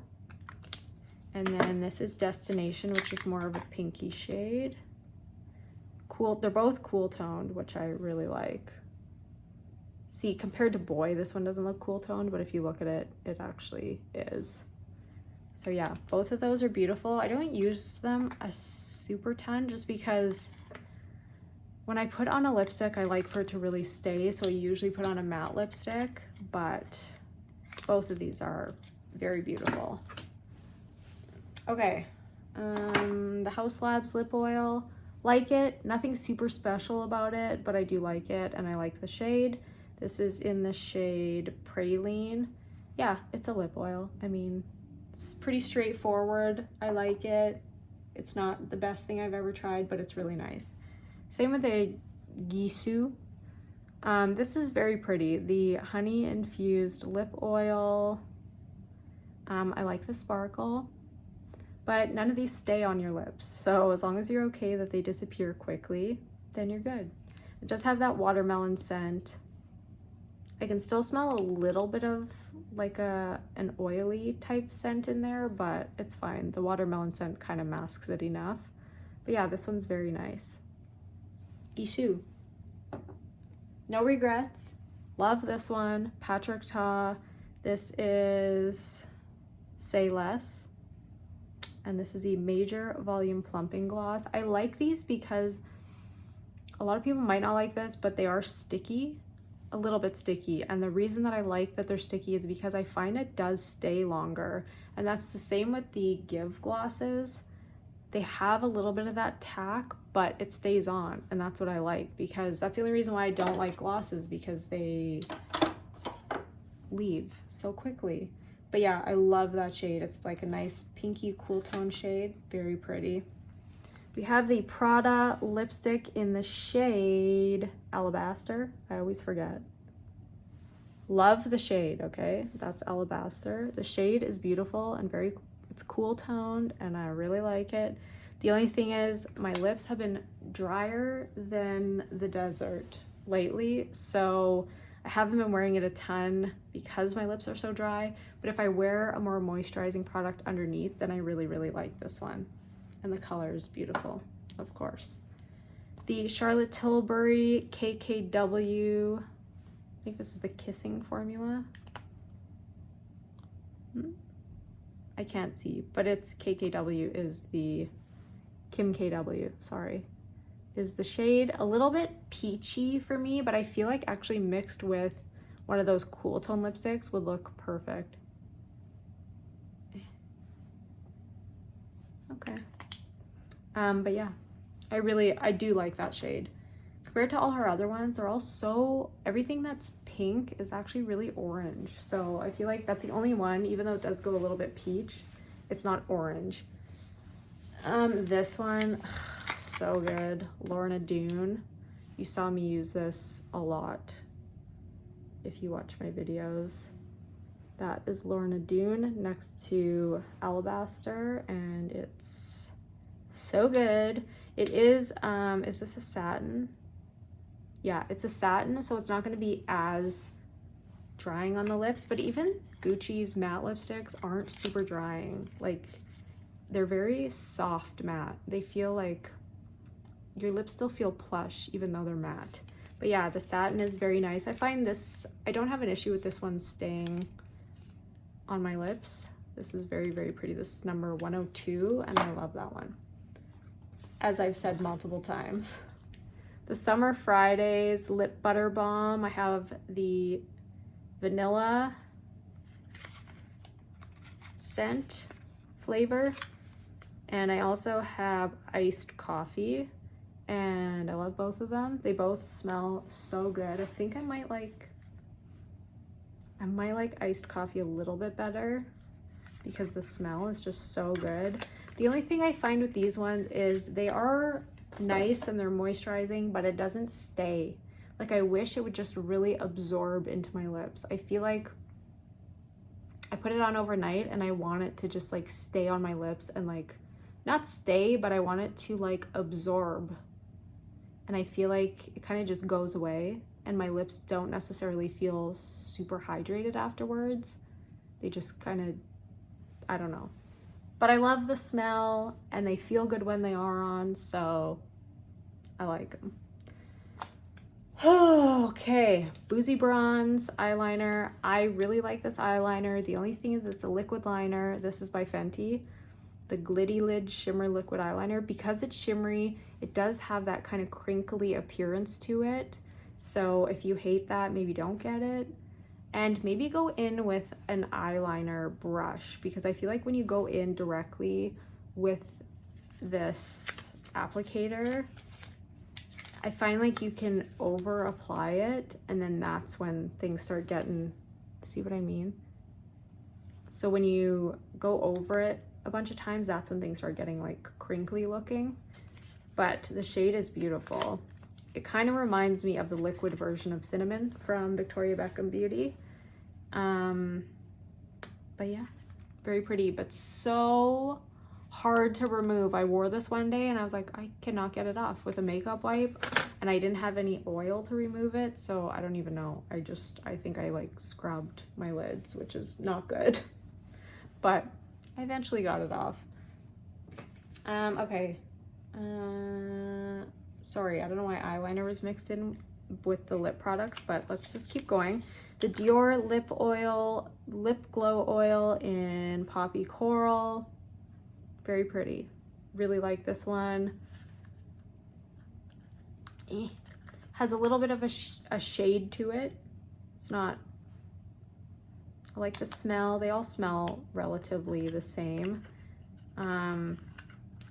S1: And then this is Destination, which is more of a pinky shade. Cool, they're both cool toned, which I really like. See, compared to Boy, this one doesn't look cool toned, but if you look at it, it actually is. So yeah, both of those are beautiful. I don't use them a super ton just because when I put on a lipstick, I like for it to really stay. So I usually put on a matte lipstick, but both of these are very beautiful. Okay, the Haus Labs lip oil, like it. Nothing super special about it, but I do like it and I like the shade. This is in the shade Praline. Yeah, it's a lip oil. I mean, it's pretty straightforward. I like it. It's not the best thing I've ever tried, but it's really nice. Same with the Gisou. This is very pretty. The honey infused lip oil. I like the sparkle, but none of these stay on your lips. So as long as you're okay that they disappear quickly, then you're good. It does have that watermelon scent. I can still smell a little bit of like an oily type scent in there, but it's fine. The watermelon scent kind of masks it enough. But yeah, this one's very nice. Gisou. No regrets. Love this one. Patrick Ta. This is Say Less. And this is a Major Volume Plumping Gloss. I like these because a lot of people might not like this, but they are sticky. A little bit sticky, and the reason that I like that they're sticky is because I find it does stay longer, and that's the same with the Give glosses. They have a little bit of that tack, but it stays on, and that's what I like, because that's the only reason why I don't like glosses, because they leave so quickly. But yeah, I love that shade. It's like a nice pinky cool tone shade, very pretty. We have the Prada lipstick in the shade Alabaster. I always forget. Love the shade, okay? That's Alabaster. The shade is beautiful and it's cool toned, and I really like it. The only thing is my lips have been drier than the desert lately, so I haven't been wearing it a ton because my lips are so dry. But if I wear a more moisturizing product underneath, then I really like this one. And the color is beautiful, of course. The Charlotte Tilbury KKW, I think this is the Kissing formula. I can't see, but it's KKW is the, Kim KW, sorry, is the shade. A little bit peachy for me, but I feel like actually mixed with one of those cool tone lipsticks would look perfect. Okay. But yeah, I do like that shade. Compared to all her other ones, they're all so, everything that's pink is actually really orange. So I feel like that's the only one, even though it does go a little bit peach, it's not orange. This one, so good. Lorna Doone. You saw me use this a lot if you watch my videos. That is Lorna Doone next to Alabaster, and it's so good. It is this a satin? Yeah, it's a satin, so it's not going to be as drying on the lips, but even Gucci's matte lipsticks aren't super drying. Like, they're very soft matte. They feel like your lips still feel plush even though they're matte. But yeah, the satin is very nice. I find this, I don't have an issue with this one staying on my lips. This is very, very pretty. This is number 102, and I love that one, as I've said multiple times. The Summer Fridays Lip Butter Balm. I have the vanilla scent flavor, and I also have iced coffee, and I love both of them. They both smell so good. I think I might like iced coffee a little bit better because the smell is just so good. The only thing I find with these ones is they are nice and they're moisturizing, but it doesn't stay. Like, I wish it would just really absorb into my lips. I feel like I put it on overnight and I want it to just like stay on my lips and like, not stay, but I want it to like absorb. And I feel like it kind of just goes away, and my lips don't necessarily feel super hydrated afterwards. They just kind of, I don't know. But I love the smell, and they feel good when they are on, so I like them. Okay, Boozy Bronze eyeliner. I really like this eyeliner. The only thing is it's a liquid liner. This is by Fenty, the Glitty Lid Shimmer Liquid Eyeliner. Because it's shimmery, it does have that kind of crinkly appearance to it. So if you hate that, maybe don't get it. And maybe go in with an eyeliner brush, because I feel like when you go in directly with this applicator, I find like you can over apply it, and then that's when things start getting, see what I mean? So when you go over it a bunch of times, that's when things start getting like crinkly looking. But the shade is beautiful. It kind of reminds me of the liquid version of Cinnamon from Victoria Beckham Beauty. But yeah, very pretty, but so hard to remove. I wore this one day and I was like, I cannot get it off with a makeup wipe, and I didn't have any oil to remove it, so I don't even know. I think I like scrubbed my lids, which is not good. But I eventually got it off. Okay. Sorry, I don't know why eyeliner was mixed in with the lip products, but let's just keep going. The Dior lip glow oil in Poppy Coral. Very pretty. Really like this one. Has a little bit of a shade to it. It's not, I like the smell. They all smell relatively the same.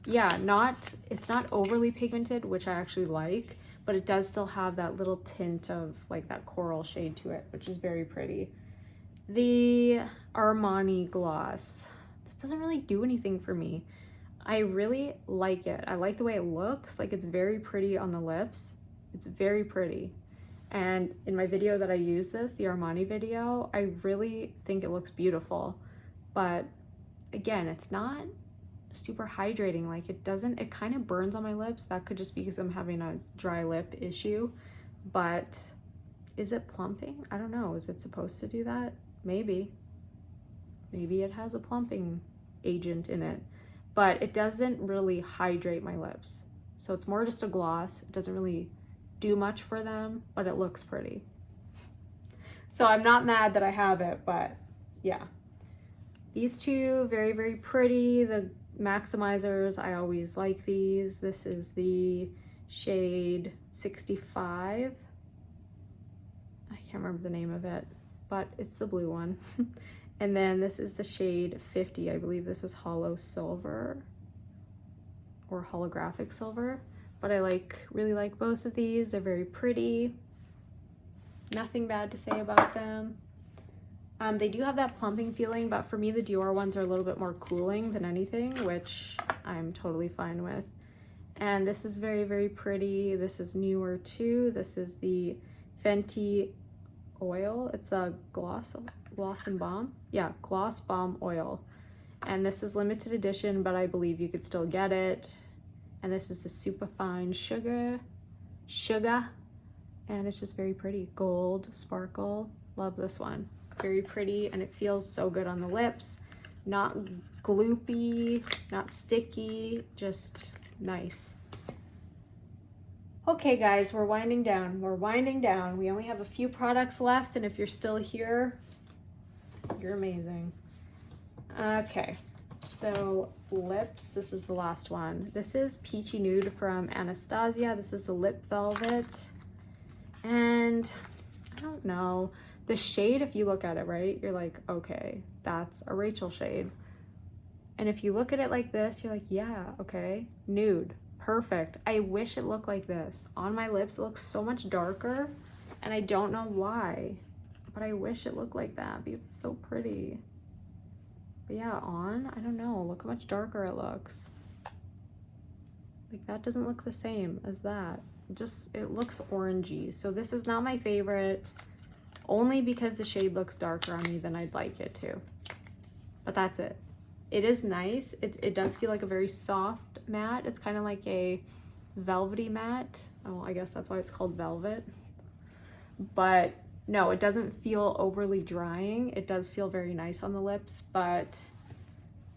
S1: Yeah, it's not overly pigmented, which I actually like, but it does still have that little tint of like that coral shade to it, which is very pretty. The Armani gloss. This doesn't really do anything for me. I really like it. I like the way it looks. Like, it's very pretty on the lips. It's very pretty. And in my video that I use this, the Armani video, I really think it looks beautiful. But again, it's not super hydrating. Like, it kind of burns on my lips. That could just be because I'm having a dry lip issue. But is it plumping? I don't know. Is it supposed to do that? Maybe. Maybe it has a plumping agent in it. But it doesn't really hydrate my lips. So it's more just a gloss. It doesn't really do much for them, but it looks pretty. So I'm not mad that I have it, but yeah. These two, very, very pretty. The maximizers, I always like these. This is the shade 65. I can't remember the name of it, but it's the blue one. And then this is the shade 50. I believe this is hollow silver or holographic silver, but I really like both of these. They're very pretty. Nothing bad to say about them. They do have that plumping feeling, but for me, the Dior ones are a little bit more cooling than anything, which I'm totally fine with. And this is very, very pretty. This is newer too. This is the Fenty oil. It's the Gloss and Balm. Yeah, Gloss Balm oil. And this is limited edition, but I believe you could still get it. And this is the Superfine Sugar. And it's just very pretty. Gold, sparkle. Love this one. Very pretty, and it feels so good on the lips. Not gloopy, not sticky, just nice. Okay guys, we're winding down. We're winding down. We only have a few products left, and if you're still here, you're amazing. Okay, so lips, this is the last one. This is Peachy Nude from Anastasia. This is the Lip Velvet. And I don't know, the shade, if you look at it, right, you're like, okay, that's a Rachel shade. And if you look at it like this, you're like, yeah, okay, nude, perfect. I wish it looked like this. On my lips, it looks so much darker, and I don't know why, but I wish it looked like that because it's so pretty. But yeah, on, I don't know, look how much darker it looks. Like, that doesn't look the same as that. Just, it looks orangey. So this is not my favorite, only because the shade looks darker on me than I'd like it to. But that's it. It is nice. It does feel like a very soft matte. It's kind of like a velvety matte. Oh, I guess that's why it's called velvet. But no, it doesn't feel overly drying. It does feel very nice on the lips, but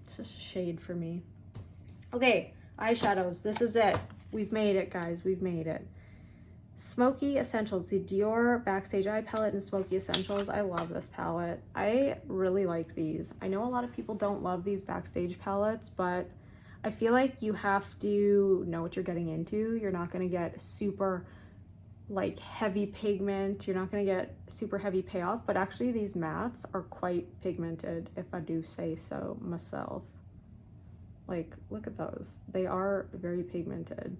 S1: it's just a shade for me. Okay, eyeshadows. This is it. We've made it, guys. We've made it. Smoky Essentials, the Dior Backstage Eye Palette and Smoky Essentials. I love this palette. I really like these. I know a lot of people don't love these Backstage palettes, but I feel like you have to know what you're getting into. You're not going to get super like heavy pigment. You're not going to get super heavy payoff, but actually these mattes are quite pigmented, if I do say so myself. Like, look at those. They are very pigmented.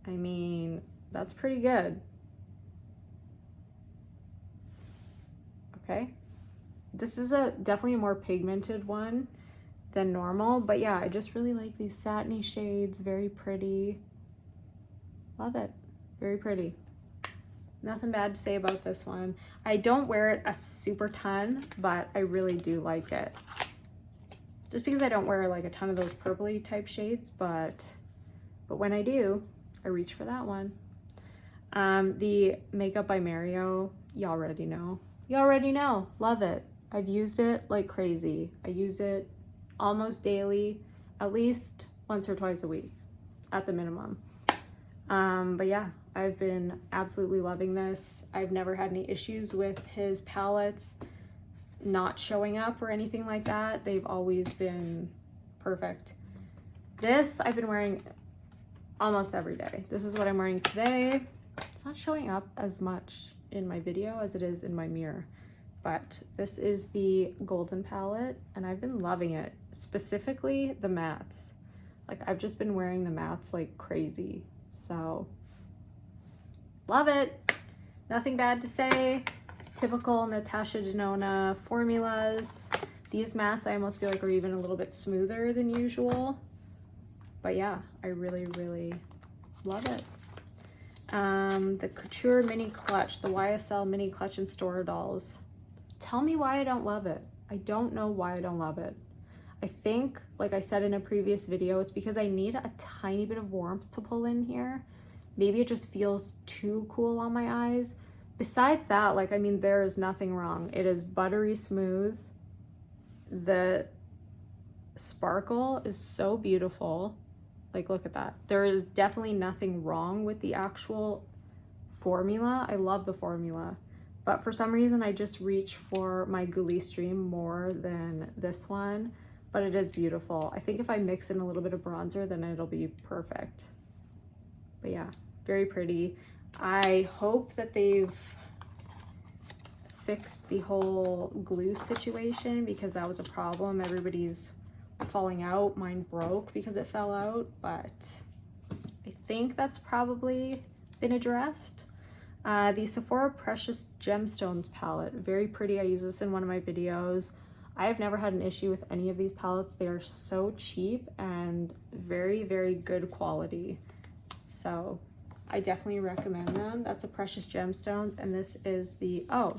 S1: I mean, that's pretty good. Okay. This is definitely a more pigmented one than normal, but yeah, I just really like these satiny shades. Very pretty. Love it. Very pretty. Nothing bad to say about this one. I don't wear it a super ton, but I really do like it. Just because I don't wear like a ton of those purpley type shades, but when I do, I reach for that one. The Makeup by Mario, y'all already know. You already know. Love it. I've used it like crazy. I use it almost daily, at least once or twice a week, at the minimum. But yeah, I've been absolutely loving this. I've never had any issues with his palettes not showing up or anything like that. They've always been perfect. This I've been wearing almost every day. This is what I'm wearing today. It's not showing up as much in my video as it is in my mirror, but this is the Golden palette and I've been loving it, specifically the mattes. Like, I've just been wearing the mattes like crazy, so love it. Nothing bad to say. Typical Natasha Denona formulas. These mattes I almost feel like are even a little bit smoother than usual, but yeah, I really, really love it. The Couture Mini Clutch, the YSL Mini Clutch and Store Dolls. Tell me why I don't love it. I don't know why I don't love it. I think, like I said in a previous video, it's because I need a tiny bit of warmth to pull in here. Maybe it just feels too cool on my eyes. Besides that, like, I mean, there is nothing wrong. It is buttery smooth. The sparkle is so beautiful. Like, look at that. There is definitely nothing wrong with the actual formula. I love the formula. But for some reason, I just reach for my Goulet Stream more than this one. But it is beautiful. I think if I mix in a little bit of bronzer, then it'll be perfect. But yeah, very pretty. I hope that they've fixed the whole glue situation because that was a problem. Everybody's falling out. Mine broke because it fell out, but I think that's probably been addressed. The Sephora Precious Gemstones palette, very pretty. I use this in one of my videos. I have never had an issue with any of these palettes. They are so cheap and very, very good quality. So I definitely recommend them. That's the Precious Gemstones, and this is the, oh,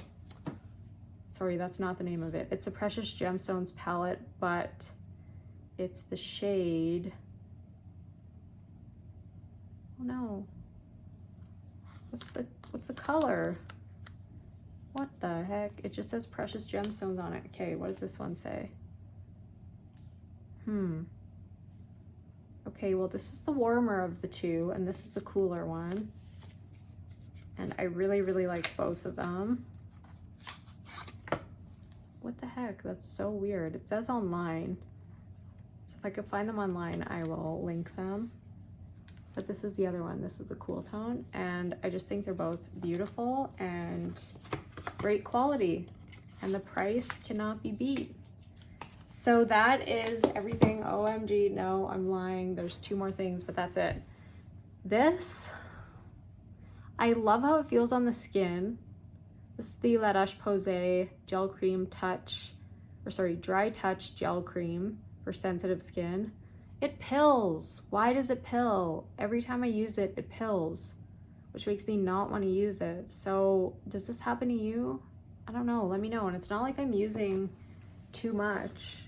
S1: sorry, that's not the name of it. It's a Precious Gemstones palette, but it's the shade, oh no, what's the color? What the heck? It just says Precious Gemstones on it. Okay, what does this one say? Okay, well, this is the warmer of the two, and this is the cooler one. And I really, really like both of them. What the heck? That's so weird. It says online. So if I could find them online, I will link them. But this is the other one. This is the cool tone. And I just think they're both beautiful and great quality. And the price cannot be beat. So that is everything. OMG, no, I'm lying. There's two more things, but that's it. This, I love how it feels on the skin. This is the La Roche-Posay Gel Cream Touch, or sorry, Dry Touch Gel Cream for sensitive skin. It pills. Why does it pill? Every time I use it, it pills, which makes me not want to use it. So does this happen to you? I don't know, let me know. And it's not like I'm using too much.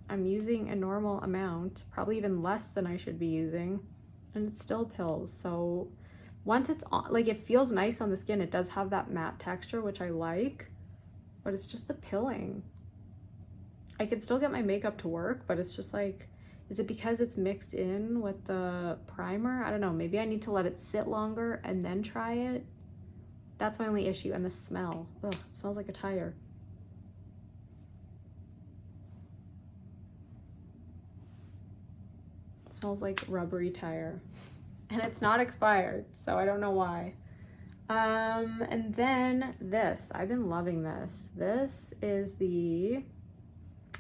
S1: I'm using a normal amount, probably even less than I should be using, and it still pills. So once it's on, like, it feels nice on the skin. It does have that matte texture, which I like, but it's just the pilling. I could still get my makeup to work, but it's just like, is it because it's mixed in with the primer? I don't know, maybe I need to let it sit longer and then try it. That's my only issue. And the smell, ugh, it smells like a tire. It smells like rubbery tire. And it's not expired, so I don't know why. And then this, I've been loving this. This is the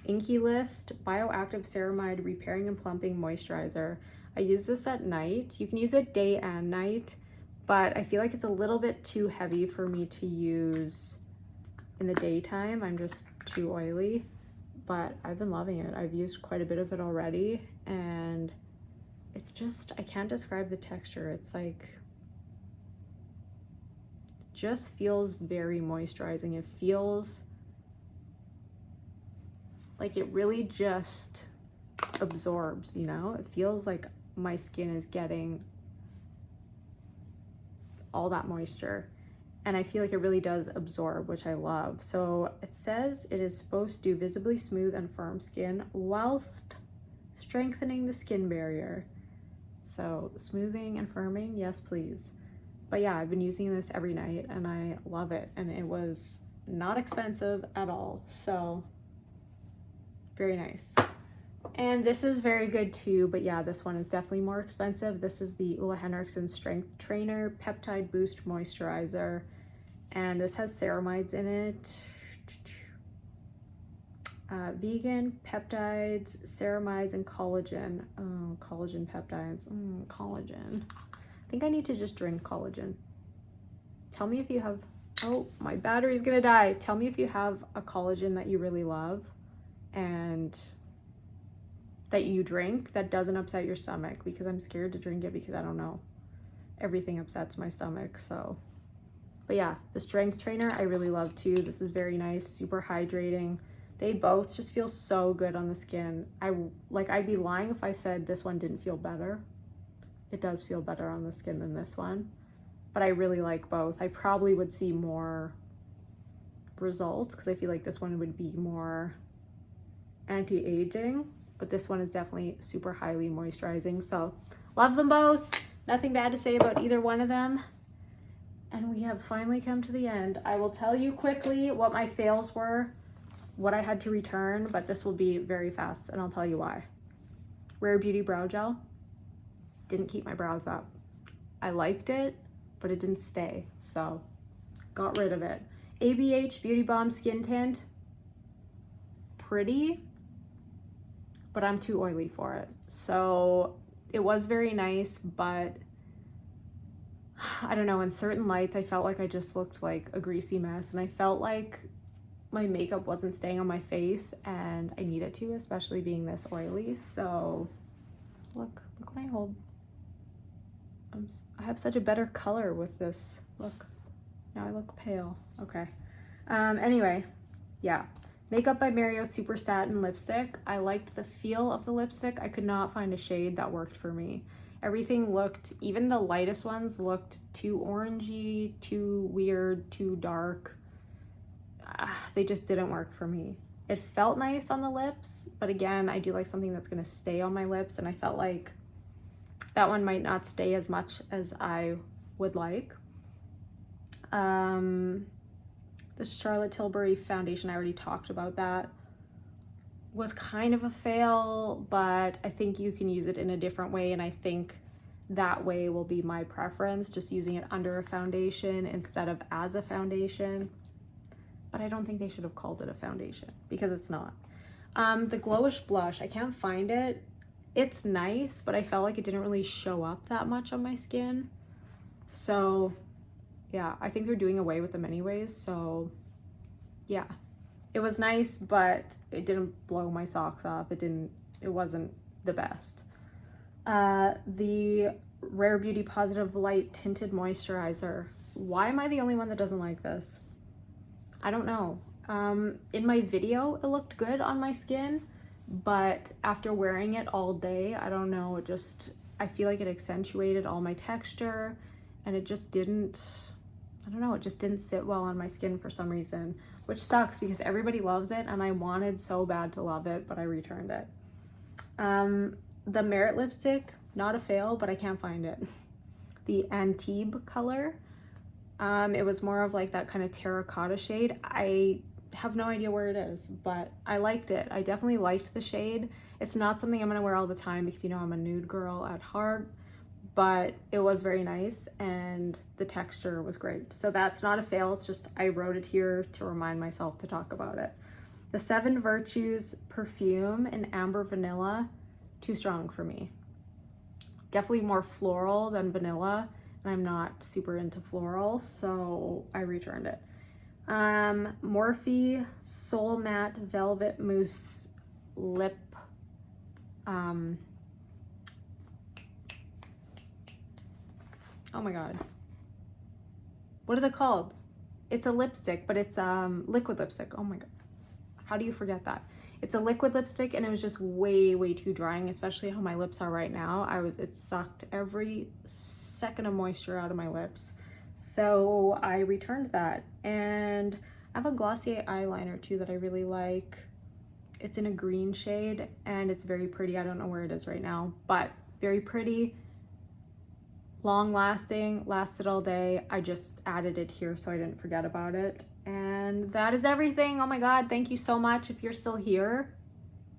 S1: Inky List Bioactive Ceramide Repairing and Plumping Moisturizer. I use this at night. You can use it day and night, but I feel like it's a little bit too heavy for me to use in the daytime. I'm just too oily, but I've been loving it. I've used quite a bit of it already, and it's just, I can't describe the texture. It's like, just feels very moisturizing. It feels like it really just absorbs, you know? It feels like my skin is getting all that moisture, and I feel like it really does absorb, which I love. So it says it is supposed to do visibly smooth and firm skin whilst strengthening the skin barrier. So smoothing and firming, yes please. But yeah, I've been using this every night and I love it, and it was not expensive at all, so very nice. And this is very good too, but yeah, this one is definitely more expensive. This is the Ole Henriksen Strength Trainer Peptide Boost Moisturizer, and this has ceramides in it. Vegan, peptides, ceramides, and collagen. Oh, collagen peptides. Collagen. I think I need to just drink collagen. Tell me if you have, oh, my battery's gonna die. Tell me if you have a collagen that you really love and that you drink that doesn't upset your stomach, because I'm scared to drink it because I don't know. Everything upsets my stomach, so. But yeah, the Strength Trainer I really love too. This is very nice, super hydrating. They both just feel so good on the skin. I'd be lying if I said this one didn't feel better. It does feel better on the skin than this one, but I really like both. I probably would see more results because I feel like this one would be more anti-aging, but this one is definitely super highly moisturizing. So love them both. Nothing bad to say about either one of them. And we have finally come to the end. I will tell you quickly what my fails were, what I had to return, but this will be very fast and I'll tell you why. Rare Beauty Brow Gel. Didn't keep my brows up. I liked it, but it didn't stay, so got rid of it. ABH Beauty Balm Skin Tint. Pretty, but I'm too oily for it. So it was very nice, but I don't know, in certain lights I felt like I just looked like a greasy mess, and I felt like my makeup wasn't staying on my face, and I need it to, especially being this oily. So look when I hold. I have such a better color with this. Look, now I look pale. Okay. Anyway, yeah. Makeup by Mario Super Satin Lipstick. I liked the feel of the lipstick. I could not find a shade that worked for me. Everything looked, even the lightest ones looked too orangey, too weird, too dark. They just didn't work for me. It felt nice on the lips, but again, I do like something that's gonna stay on my lips, and I felt like that one might not stay as much as I would like. The Charlotte Tilbury foundation, I already talked about that, was kind of a fail, but I think you can use it in a different way, and I think that way will be my preference, just using it under a foundation instead of as a foundation. But I don't think they should have called it a foundation, because it's not. The Glowish blush, I can't find it. It's nice, but I felt like it didn't really show up that much on my skin. So yeah, I think they're doing away with them anyways. So yeah, it was nice, but it didn't blow my socks off. It wasn't the best. The Rare Beauty Positive Light Tinted Moisturizer. Why am I the only one that doesn't like this? I don't know. In my video, it looked good on my skin, but after wearing it all day, I don't know, I feel like it accentuated all my texture, and it just didn't, I don't know, it just didn't sit well on my skin for some reason, which sucks because everybody loves it, and I wanted so bad to love it, but I returned it. The Merit lipstick, not a fail, but I can't find it. The Antibes color. It was more of like that kind of terracotta shade. I have no idea where it is, but I liked it. I definitely liked the shade. It's not something I'm gonna wear all the time because, you know, I'm a nude girl at heart, but it was very nice and the texture was great. So that's not a fail. It's just I wrote it here to remind myself to talk about it. The Seven Virtues perfume in Amber Vanilla, too strong for me. Definitely more floral than vanilla, and I'm not super into floral, so I returned it. Morphe Soul Matte Velvet Mousse Lip, oh my god, what is it called? It's a lipstick, but it's liquid lipstick. Oh my god, how do you forget that? It's a liquid lipstick, and it was just way too drying, especially how my lips are right now. It sucked every second of moisture out of my lips, so I returned that. And I have a Glossier eyeliner too that I really like. It's in a green shade, and it's very pretty. I don't know where it is right now, but very pretty, long lasting, lasted all day. I just added it here so I didn't forget about it. And that is everything. Oh my god, thank you so much. If you're still here,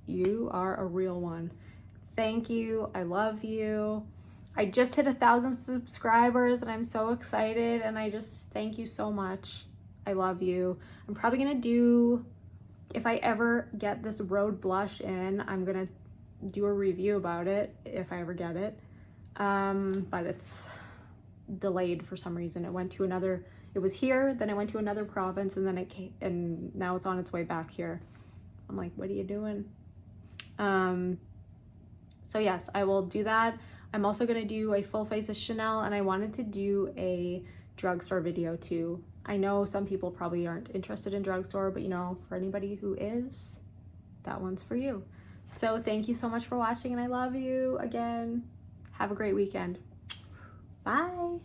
S1: you are a real one. Thank you. I love you. I just hit 1,000 subscribers, and I'm so excited, and I just thank you so much. I love you. I'm probably gonna do, if I ever get this Rhode blush in, I'm gonna do a review about it if I ever get it. But it's delayed for some reason. It was here, then it went to another province, and then it came, and now it's on its way back here. I'm like, what are you doing? So yes, I will do that. I'm also gonna do a full face of Chanel, and I wanted to do a drugstore video too. I know some people probably aren't interested in drugstore, but you know, for anybody who is, that one's for you. So thank you so much for watching, and I love you again. Have a great weekend. Bye.